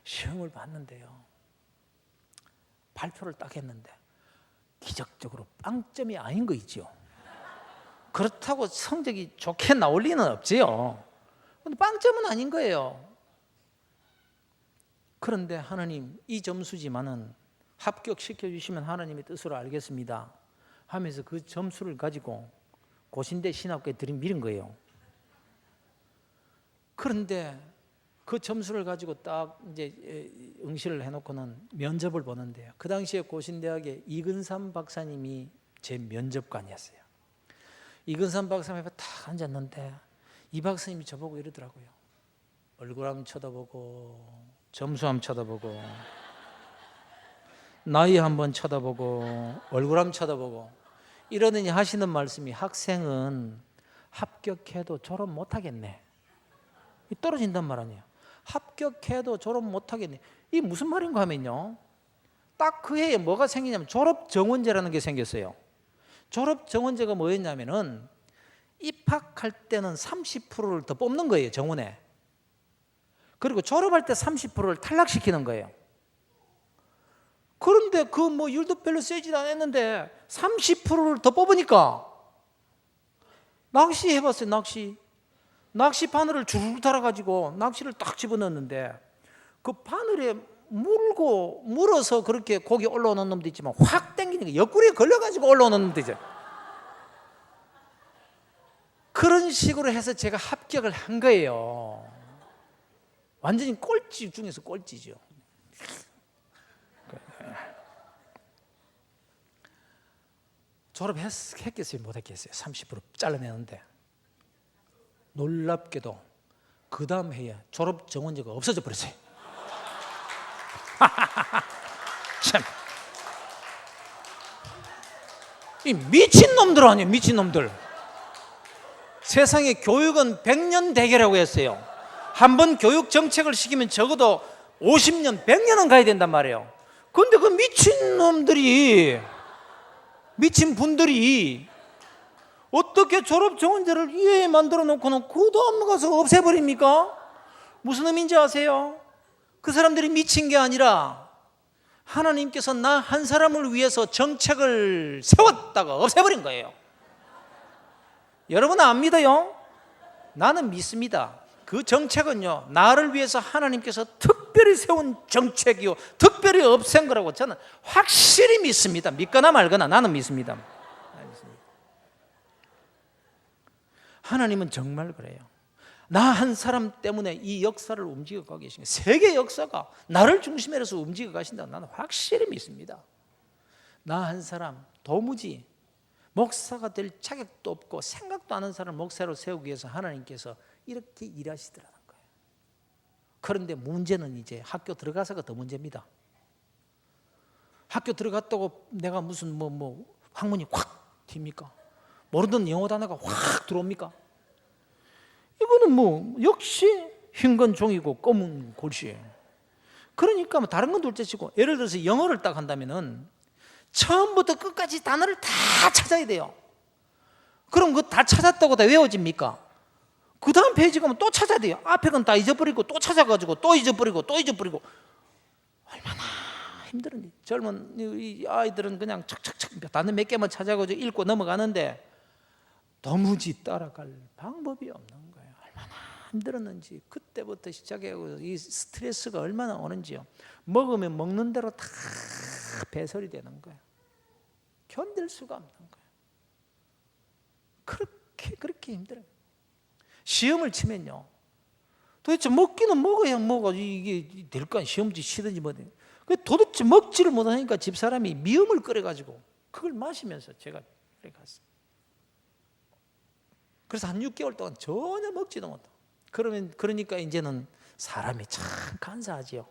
시험을 봤는데요, 발표를 딱 했는데 기적적으로 빵점이 아닌 거 있죠. 그렇다고 성적이 좋게 나올 리는 없지요. 근데 빵점은 아닌 거예요. 그런데 하나님, 이 점수지만은 합격시켜 주시면 하나님의 뜻으로 알겠습니다 하면서 그 점수를 가지고 고신대 신학교에 들이밀은 거예요. 그런데 그 점수를 가지고 딱 이제 응시를 해놓고는 면접을 보는데요, 그 당시에 고신대학에 이근삼 박사님이 제 면접관이었어요. 이근삼 박사님 앞에 딱 앉았는데 이 박사님이 저보고 이러더라고요. 얼굴 한번 쳐다보고, 점수 한번 쳐다보고, 나이 한번 쳐다보고, 얼굴 한번 쳐다보고, 이러더니 하시는 말씀이, 학생은 합격해도 졸업 못하겠네. 떨어진단 말 아니에요. 합격해도 졸업 못하겠네. 이게 무슨 말인가 하면요, 딱 그 해에 뭐가 생기냐면 졸업 정원제라는 게 생겼어요. 졸업 정원제가 뭐였냐면은 입학할 때는 30%를 더 뽑는 거예요, 정원에. 그리고 졸업할 때 30%를 탈락시키는 거예요. 그런데 그 뭐 일도 별로 세지도 않았는데 30%를 더 뽑으니까 낚시 해봤어요. 낚시 바늘을 줄줄 달아가지고 낚시를 딱 집어넣었는데 그 바늘에 물어서 그렇게 고기 올라오는 놈도 있지만 확 당기는 게 옆구리에 걸려가지고 올라오는 놈도 있죠. 그런 식으로 해서 제가 합격을 한 거예요. 완전히 꼴찌 중에서 꼴찌죠. 졸업했겠어요? 못했겠어요? 30% 잘라내는데 놀랍게도 그 다음 해에 졸업 정원제가 없어져 버렸어요. 참, 이 미친놈들 아니에요, 미친놈들. 세상에 교육은 100년 대계라고 했어요. 한번 교육 정책을 시키면 적어도 50년, 100년은 가야 된단 말이에요. 그런데 그 미친 분들이 어떻게 졸업 정원제를 이해에 만들어 놓고는 그 다음 가서 없애버립니까? 무슨 의미인지 아세요? 그 사람들이 미친 게 아니라 하나님께서 나 한 사람을 위해서 정책을 세웠다가 없애버린 거예요. 여러분은 안 믿어요? 나는 믿습니다. 그 정책은요, 나를 위해서 하나님께서 특별히 세운 정책이요, 특별히 없앤 거라고 저는 확실히 믿습니다. 믿거나 말거나 나는 믿습니다. 하나님은 정말 그래요. 나 한 사람 때문에 이 역사를 움직여가고 계십니다. 세계 역사가 나를 중심으로 해서 움직여 가신다. 나는 확실히 믿습니다. 나 한 사람 도무지 목사가 될 자격도 없고 생각도 안 하는 사람을 목사로 세우기 위해서 하나님께서 이렇게 일하시더라는 거예요. 그런데 문제는 이제 학교 들어가서가 더 문제입니다. 학교 들어갔다고 내가 무슨 학문이 확 튑니까? 모르던 영어 단어가 확 들어옵니까? 이거는 역시 흰 건 종이고 검은 골이에요. 그러니까 다른 건 둘째치고, 예를 들어서 영어를 딱 한다면은 처음부터 끝까지 단어를 다 찾아야 돼요. 그럼 그 다 찾았다고 다 외워집니까? 그 다음 페이지 가면 또 찾아야 돼요. 앞에 건 다 잊어버리고 또 찾아가지고 또 잊어버리고 얼마나 힘들은지. 젊은 이 아이들은 그냥 척척척 단어 몇 개만 찾아가지고 읽고 넘어가는데 도무지 따라갈 방법이 없는 거예요. 얼마나 힘들었는지. 그때부터 시작해서 이 스트레스가 얼마나 오는지요. 먹으면 먹는 대로 다 배설이 되는 거예요. 견딜 수가 없는 거예요. 그렇게 힘들어요. 시험을 치면요, 도대체 먹기는 먹어야 이게 될까? 시험지 치든지 뭐든. 도대체 먹지를 못하니까 집사람이 미음을 끓여가지고 그걸 마시면서 제가 그래 갔어요. 그래서 한 6개월 동안 전혀 먹지도 못하고. 그러니까 이제는 사람이 참 간사하지요.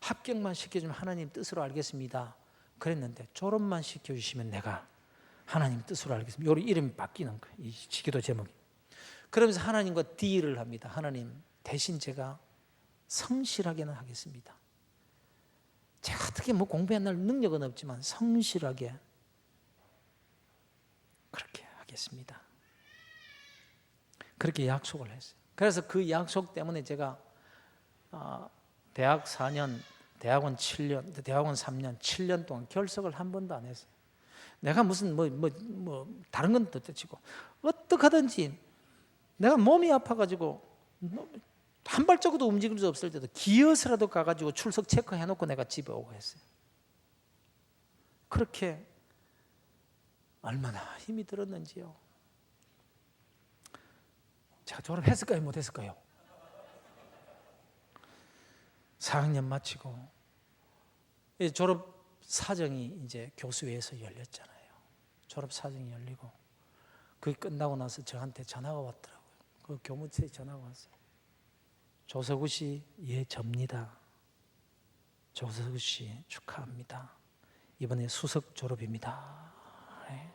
합격만 시켜주면 하나님 뜻으로 알겠습니다. 그랬는데 졸업만 시켜주시면 내가 하나님 뜻으로 알겠습니다. 요 이름이 바뀌는 거예요. 이 기도 제목이. 그러면서 하나님과 딜을 합니다. 하나님, 대신 제가 성실하게는 하겠습니다. 제가 어떻게 공부해낼 능력은 없지만 성실하게 그렇게 하겠습니다. 그렇게 약속을 했어요. 그래서 그 약속 때문에 제가 대학 4년, 대학원 7년, 대학원 3년, 7년 동안 결석을 한 번도 안 했어요. 내가 무슨 다른 건 도대체고 어떻게 하든지 내가 몸이 아파가지고 한 발자국도 움직일 수 없을 때도 기어서라도 가가지고 출석 체크해놓고 내가 집에 오고 했어요. 그렇게 얼마나 힘이 들었는지요. 제가 졸업했을까요? 못했을까요? 4학년 마치고 졸업 사정이 이제 교수회에서 열렸잖아요. 졸업 사정이 열리고 그게 끝나고 나서 저한테 전화가 왔더라고요. 그 교무처에 전화가 왔어요. 조석우 씨, 예, 접니다. 조석우 씨 축하합니다. 이번에 수석 졸업입니다. 네.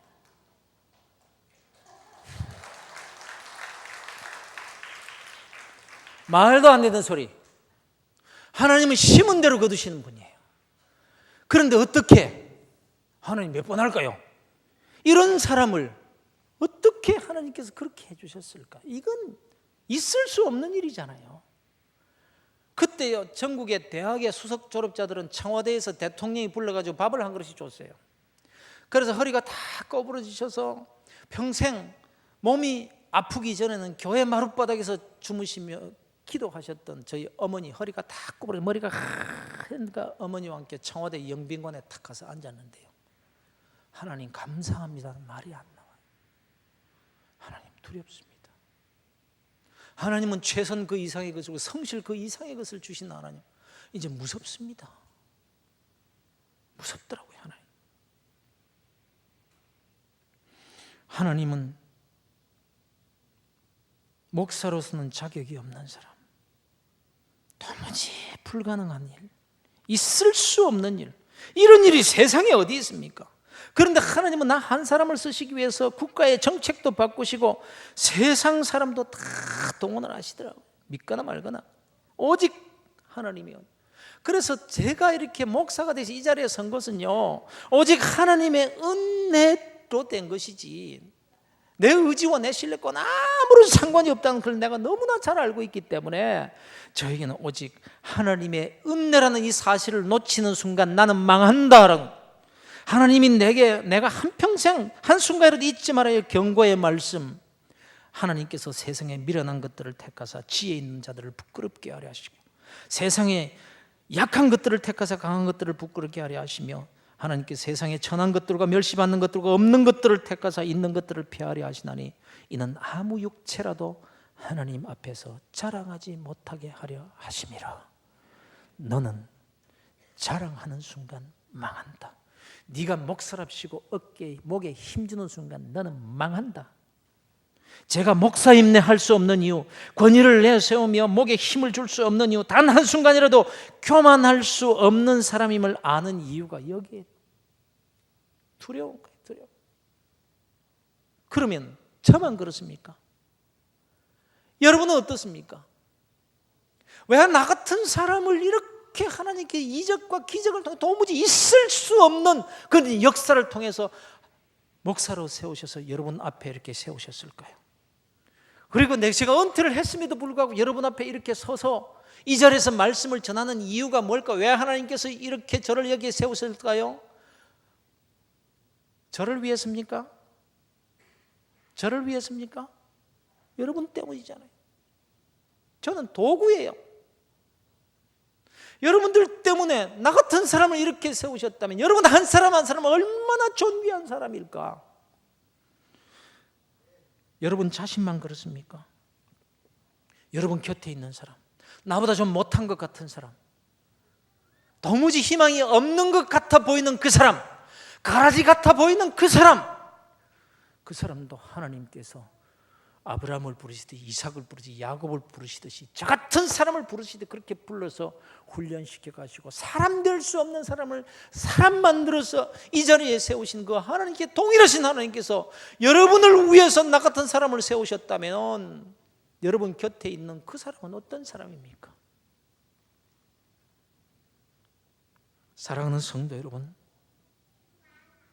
말도 안 되는 소리. 하나님은 심은 대로 거두시는 분이에요. 그런데 어떻게 하나님 몇 번 할까요? 이런 사람을 어떻게 하나님께서 그렇게 해주셨을까? 이건 있을 수 없는 일이잖아요. 그때요, 전국의 대학의 수석 졸업자들은 청와대에서 대통령이 불러가지고 밥을 한 그릇씩 줬어요. 그래서 허리가 다 꺼부러지셔서 평생 몸이 아프기 전에는 교회 마룻바닥에서 주무시며 기도하셨던 저희 어머니, 허리가 다 꺼부러져 머리가 하얀가 어머니와 함께 청와대 영빈관에 탁 가서 앉았는데요, 하나님 감사합니다는 말이 안 나와요. 하나님 두렵습니다. 하나님은 최선 그 이상의 것이고 성실 그 이상의 것을 주신 하나님, 이제 무섭습니다. 무섭더라고요. 하나님은 목사로서는 자격이 없는 사람, 도무지 불가능한 일, 있을 수 없는 일, 이런 일이 세상에 어디 있습니까? 그런데 하나님은 나 한 사람을 쓰시기 위해서 국가의 정책도 바꾸시고 세상 사람도 다 동원을 하시더라고요. 믿거나 말거나 오직 하나님이요. 그래서 제가 이렇게 목사가 돼서 이 자리에 선 것은요, 오직 하나님의 은혜로 된 것이지 내 의지와 내 신뢰권 아무런 상관이 없다는 걸 내가 너무나 잘 알고 있기 때문에 저에게는 오직 하나님의 은혜라는 이 사실을 놓치는 순간 나는 망한다라는, 하나님이 내가 한평생 한순간이라도 잊지 말아야 경고의 말씀, 하나님께서 세상에 미련한 것들을 택하사 지혜 있는 자들을 부끄럽게 하려 하시고 세상에 약한 것들을 택하사 강한 것들을 부끄럽게 하려 하시며 하나님께 세상에 천한 것들과 멸시받는 것들과 없는 것들을 택하사 있는 것들을 피하려 하시나니 이는 아무 육체라도 하나님 앞에서 자랑하지 못하게 하려 하심이라. 너는 자랑하는 순간 망한다. 네가 목사랍시고 어깨에 목에 힘주는 순간 너는 망한다. 제가 목사 임내할 수 없는 이유, 권위를 내세우며 목에 힘을 줄 수 없는 이유, 단 한순간이라도 교만할 수 없는 사람임을 아는 이유가 여기에 두려운 거예요. 두려워. 그러면 저만 그렇습니까? 여러분은 어떻습니까? 왜 나 같은 사람을 이렇게 하나님께 이적과 기적을 통해 도무지 있을 수 없는 그런 역사를 통해서 목사로 세우셔서 여러분 앞에 이렇게 세우셨을까요? 그리고 제가 은퇴를 했음에도 불구하고 여러분 앞에 이렇게 서서 이 자리에서 말씀을 전하는 이유가 뭘까? 왜 하나님께서 이렇게 저를 여기에 세우셨을까요? 저를 위해서입니까? 저를 위해서입니까? 여러분 때문이잖아요. 저는 도구예요. 여러분들 때문에 나 같은 사람을 이렇게 세우셨다면 여러분 한 사람 한 사람은 얼마나 존귀한 사람일까? 여러분 자신만 그렇습니까? 여러분 곁에 있는 사람, 나보다 좀 못한 것 같은 사람, 도무지 희망이 없는 것 같아 보이는 그 사람, 가라지 같아 보이는 그 사람도 하나님께서 아브라함을 부르시듯이 이삭을 부르시듯이 야곱을 부르시듯이 저 같은 사람을 부르시듯이 그렇게 불러서 훈련시켜 가시고 사람 될 수 없는 사람을 사람 만들어서 이 자리에 세우신 그 하나님께 동일하신 하나님께서 여러분을 위해서 나 같은 사람을 세우셨다면 여러분 곁에 있는 그 사람은 어떤 사람입니까? 사랑하는 성도 여러분,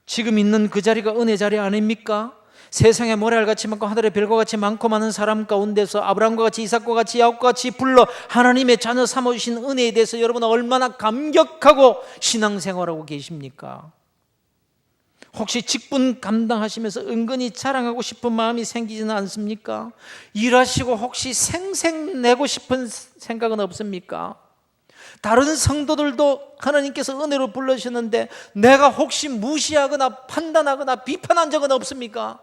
지금 있는 그 자리가 은혜 자리 아닙니까? 세상에 모래알같이 많고 하늘의 별과 같이 많고 많은 사람 가운데서 아브라함과 같이 이삭과 같이 야곱과 같이 불러 하나님의 자녀 삼아주신 은혜에 대해서 여러분은 얼마나 감격하고 신앙생활하고 계십니까? 혹시 직분 감당하시면서 은근히 자랑하고 싶은 마음이 생기지는 않습니까? 일하시고 혹시 생색내고 싶은 생각은 없습니까? 다른 성도들도 하나님께서 은혜로 불러주셨는데 내가 혹시 무시하거나 판단하거나 비판한 적은 없습니까?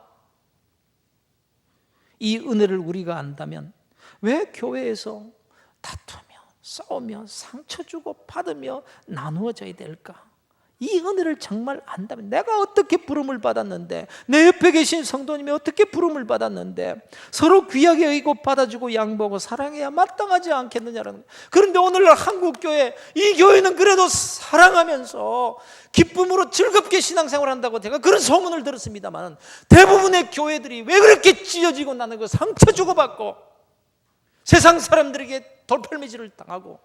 이 은혜를 우리가 안다면 왜 교회에서 다투며 싸우며 상처 주고 받으며 나누어져야 될까? 이 은혜를 정말 안다면 내가 어떻게 부름을 받았는데, 내 옆에 계신 성도님이 어떻게 부름을 받았는데 서로 귀하게 여기고 받아주고 양보하고 사랑해야 마땅하지 않겠느냐라는. 그런데 오늘날 한국교회, 이 교회는 그래도 사랑하면서 기쁨으로 즐겁게 신앙생활을 한다고 제가 그런 소문을 들었습니다만 대부분의 교회들이 왜 그렇게 찢어지고 나는 거 상처 주고받고 세상 사람들에게 돌팔매질을 당하고,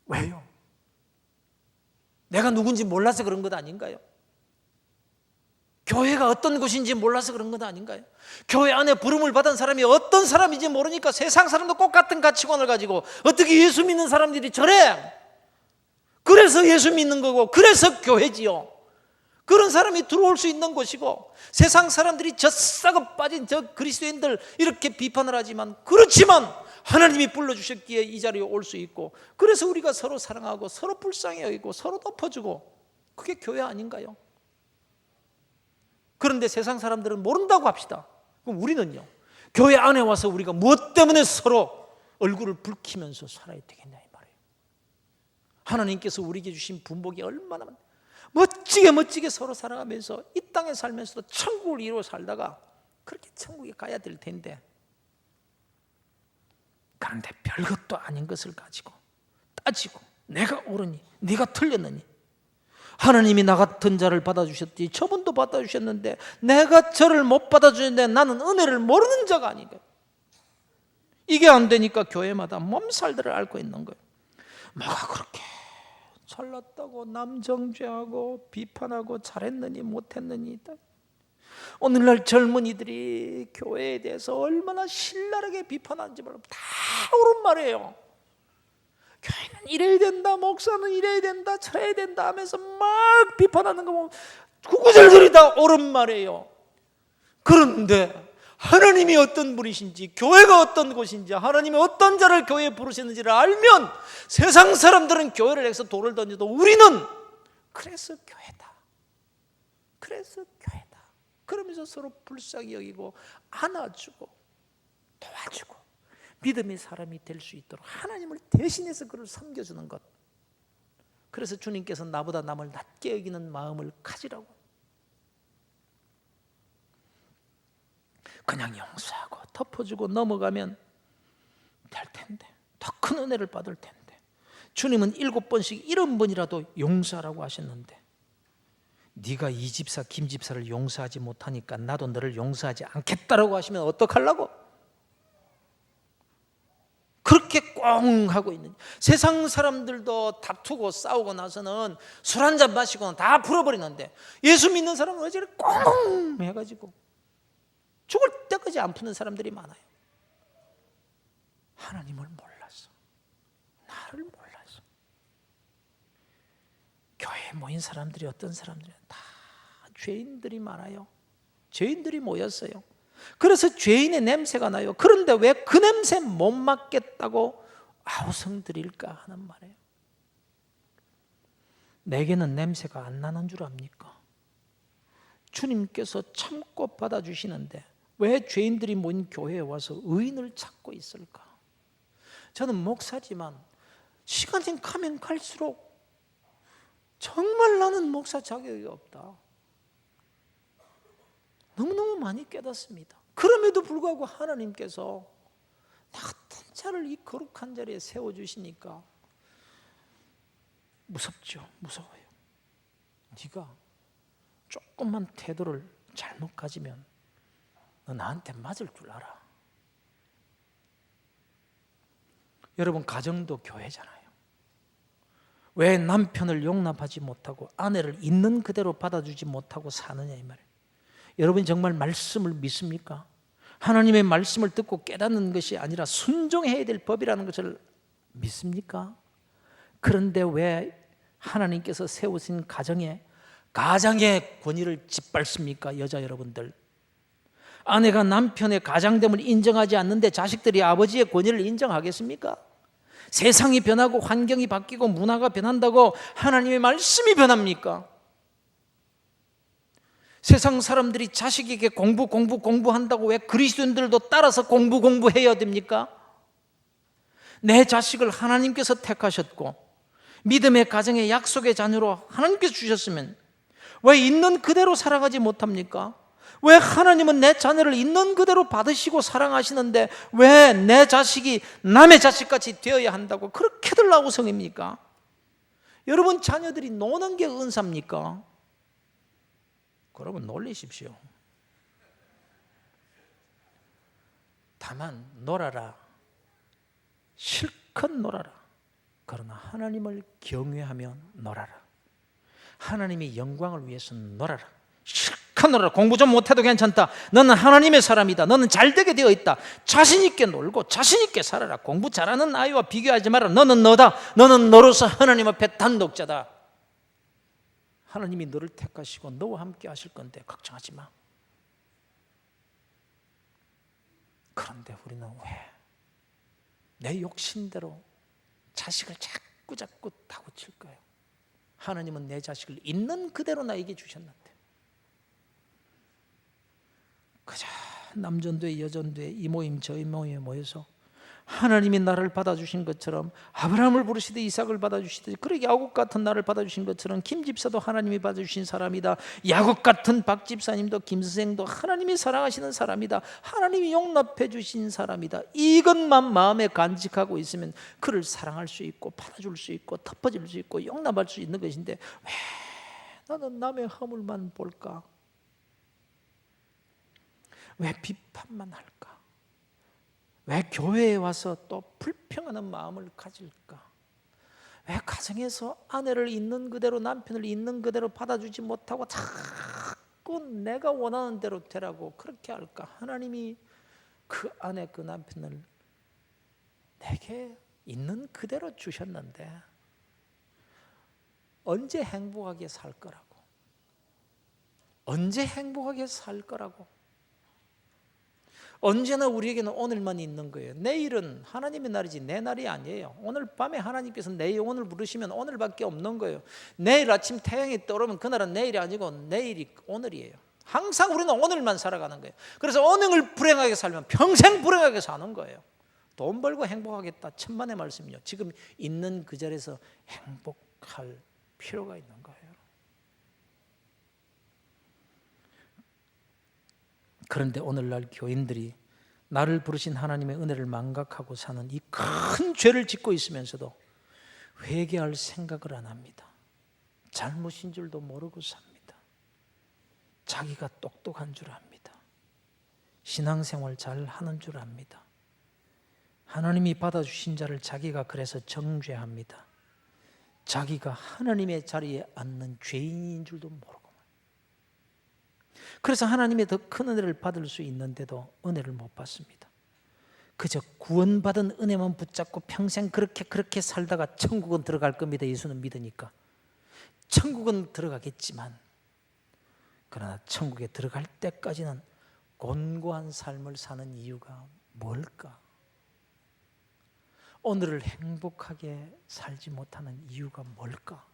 왜요? 내가 누군지 몰라서 그런 것 아닌가요? 교회가 어떤 곳인지 몰라서 그런 건 아닌가요? 교회 안에 부름을 받은 사람이 어떤 사람인지 모르니까 세상 사람도 똑같은 가치관을 가지고 어떻게 예수 믿는 사람들이 저래? 그래서 예수 믿는 거고 그래서 교회지요. 그런 사람이 들어올 수 있는 곳이고 세상 사람들이 저 썩어 빠진 저 그리스도인들 이렇게 비판을 하지만 그렇지만 하나님이 불러주셨기에 이 자리에 올 수 있고 그래서 우리가 서로 사랑하고 서로 불쌍히 여기고 서로 덮어주고 그게 교회 아닌가요? 그런데 세상 사람들은 모른다고 합시다. 그럼 우리는요? 교회 안에 와서 우리가 무엇 때문에 서로 얼굴을 붉히면서 살아야 되겠냐 이 말이에요. 하나님께서 우리에게 주신 분복이 얼마나 멋지게 서로 살아가면서 이 땅에 살면서도 천국을 이루어 살다가 그렇게 천국에 가야 될 텐데 그런데 별것도 아닌 것을 가지고 따지고 내가 옳으니 네가 틀렸느니 하나님이 나 같은 자를 받아주셨지 저분도 받아주셨는데 내가 저를 못 받아주는데 나는 은혜를 모르는 자가 아닌가. 이게 안 되니까 교회마다 몸살들을 앓고 있는 거예요. 뭐가 그렇게 잘났다고 남 정죄하고 비판하고 잘했느니 못했느니. 오늘날 젊은이들이 교회에 대해서 얼마나 신랄하게 비판하는지 몰라. 다 옳은 말이에요. 교회는 이래야 된다, 목사는 이래야 된다, 저래야 된다 하면서 막 비판하는 거 보면 구구절절이 다 옳은 말이에요. 그런데 하나님이 어떤 분이신지, 교회가 어떤 곳인지, 하나님이 어떤 자를 교회에 부르셨는지를 알면 세상 사람들은 교회를 해서 돌을 던져도 우리는 그래서 교회다, 그래서 교회다 그러면서 서로 불쌍히 여기고 안아주고 도와주고 믿음의 사람이 될 수 있도록 하나님을 대신해서 그를 섬겨주는 것. 그래서 주님께서 나보다 남을 낮게 여기는 마음을 가지라고. 그냥 용서하고 덮어주고 넘어가면 될 텐데 더 큰 은혜를 받을 텐데 주님은 7번씩 70번이라도 용서하라고 하셨는데 네가 이 집사 김 집사를 용서하지 못하니까 나도 너를 용서하지 않겠다라고 하시면 어떡하려고? 그렇게 꽁 하고 있는 세상 사람들도 다투고 싸우고 나서는 술 한잔 마시고는 다 풀어버리는데 예수 믿는 사람은 어제 꽁 해가지고 죽을 때까지 안 푸는 사람들이 많아요. 하나님을 몰라서, 나를 몰라서. 교회에 모인 사람들이 어떤 사람들은 다 죄인들이 많아요. 죄인들이 모였어요. 그래서 죄인의 냄새가 나요. 그런데 왜 그 냄새 못 맡겠다고 아우성 드릴까 하는 말이에요. 내게는 냄새가 안 나는 줄 압니까? 주님께서 참고 받아주시는데 왜 죄인들이 모인 교회에 와서 의인을 찾고 있을까? 저는 목사지만 시간이 가면 갈수록 정말 나는 목사 자격이 없다. 너무너무 많이 깨닫습니다. 그럼에도 불구하고 하나님께서 나 같은 자를 이 거룩한 자리에 세워주시니까 무섭죠. 무서워요. 네가 조금만 태도를 잘못 가지면 너 나한테 맞을 줄 알아. 여러분 가정도 교회잖아요. 왜 남편을 용납하지 못하고 아내를 있는 그대로 받아주지 못하고 사느냐 이 말이에요. 여러분이 정말 말씀을 믿습니까? 하나님의 말씀을 듣고 깨닫는 것이 아니라 순종해야 될 법이라는 것을 믿습니까? 그런데 왜 하나님께서 세우신 가정의 권위를 짓밟습니까? 여자 여러분들, 아내가 남편의 가장됨을 인정하지 않는데 자식들이 아버지의 권위를 인정하겠습니까? 세상이 변하고 환경이 바뀌고 문화가 변한다고 하나님의 말씀이 변합니까? 세상 사람들이 자식에게 공부한다고 왜 그리스도인들도 따라서 공부해야 됩니까? 내 자식을 하나님께서 택하셨고 믿음의 가정의 약속의 자녀로 하나님께서 주셨으면 왜 있는 그대로 살아가지 못합니까? 왜 하나님은 내 자녀를 있는 그대로 받으시고 사랑하시는데 왜 내 자식이 남의 자식같이 되어야 한다고 그렇게들 아우성입니까? 여러분 자녀들이 노는 게 은사입니까? 그러면 놀리십시오. 다만 놀아라, 실컷 놀아라. 그러나 하나님을 경외하며 놀아라. 하나님의 영광을 위해서 놀아라. 실컷 착하노라. 공부 좀 못해도 괜찮다. 너는 하나님의 사람이다. 너는 잘되게 되어 있다. 자신 있게 놀고 자신 있게 살아라. 공부 잘하는 아이와 비교하지 마라. 너는 너다. 너는 너로서 하나님 앞에 단독자다. 하나님이 너를 택하시고 너와 함께 하실 건데 걱정하지 마. 그런데 우리는 왜 내 욕심대로 자식을 자꾸 다구칠 거예요? 하나님은 내 자식을 있는 그대로 나에게 주셨는데, 그저 남전도회 여전도회 이 모임 저 모임에 모여서 하나님이 나를 받아주신 것처럼 아브라함을 부르시듯 이삭을 받아주시듯, 그러게 야곱 같은 나를 받아주신 것처럼 김 집사도 하나님이 받아주신 사람이다. 야곱 같은 박 집사님도 김 선생도 하나님이 사랑하시는 사람이다. 하나님이 용납해 주신 사람이다. 이것만 마음에 간직하고 있으면 그를 사랑할 수 있고 받아줄 수 있고 덮어줄 수 있고 용납할 수 있는 것인데, 왜 나는 남의 허물만 볼까? 왜 비판만 할까? 왜 교회에 와서 또 불평하는 마음을 가질까? 왜 가정에서 아내를 있는 그대로, 남편을 있는 그대로 받아주지 못하고 자꾸 내가 원하는 대로 되라고 그렇게 할까? 하나님이 그 아내 그 남편을 내게 있는 그대로 주셨는데 언제 행복하게 살 거라고? 언제 행복하게 살 거라고? 언제나 우리에게는 오늘만 있는 거예요. 내일은 하나님의 날이지 내 날이 아니에요. 오늘 밤에 하나님께서 내 영혼을 부르시면 오늘밖에 없는 거예요. 내일 아침 태양이 떠오르면 그날은 내일이 아니고 내일이 오늘이에요. 항상 우리는 오늘만 살아가는 거예요. 그래서 오늘을 불행하게 살면 평생 불행하게 사는 거예요. 돈 벌고 행복하겠다, 천만의 말씀이요. 지금 있는 그 자리에서 행복할 필요가 있는 거예요. 그런데 오늘날 교인들이 나를 부르신 하나님의 은혜를 망각하고 사는 이 큰 죄를 짓고 있으면서도 회개할 생각을 안 합니다. 잘못인 줄도 모르고 삽니다. 자기가 똑똑한 줄 압니다. 신앙생활 잘 하는 줄 압니다. 하나님이 받아주신 자를 자기가 그래서 정죄합니다. 자기가 하나님의 자리에 앉는 죄인인 줄도 모르고, 그래서 하나님의 더 큰 은혜를 받을 수 있는데도 은혜를 못 받습니다. 그저 구원받은 은혜만 붙잡고 평생 그렇게 살다가 천국은 들어갈 겁니다. 예수는 믿으니까. 천국은 들어가겠지만, 그러나 천국에 들어갈 때까지는 곤고한 삶을 사는 이유가 뭘까? 오늘을 행복하게 살지 못하는 이유가 뭘까?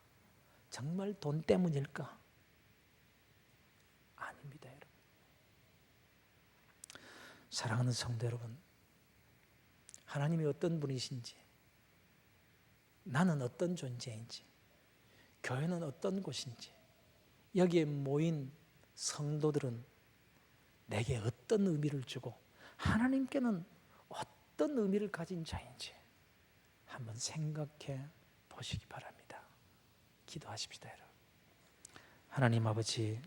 정말 돈 때문일까? 아닙니다, 여러분. 사랑하는 성도 여러분, 하나님이 어떤 분이신지, 나는 어떤 존재인지, 교회는 어떤 곳인지, 여기에 모인 성도들은 내게 어떤 의미를 주고 하나님께는 어떤 의미를 가진 자인지 한번 생각해 보시기 바랍니다. 기도하십시다, 여러분. 하나님 아버지,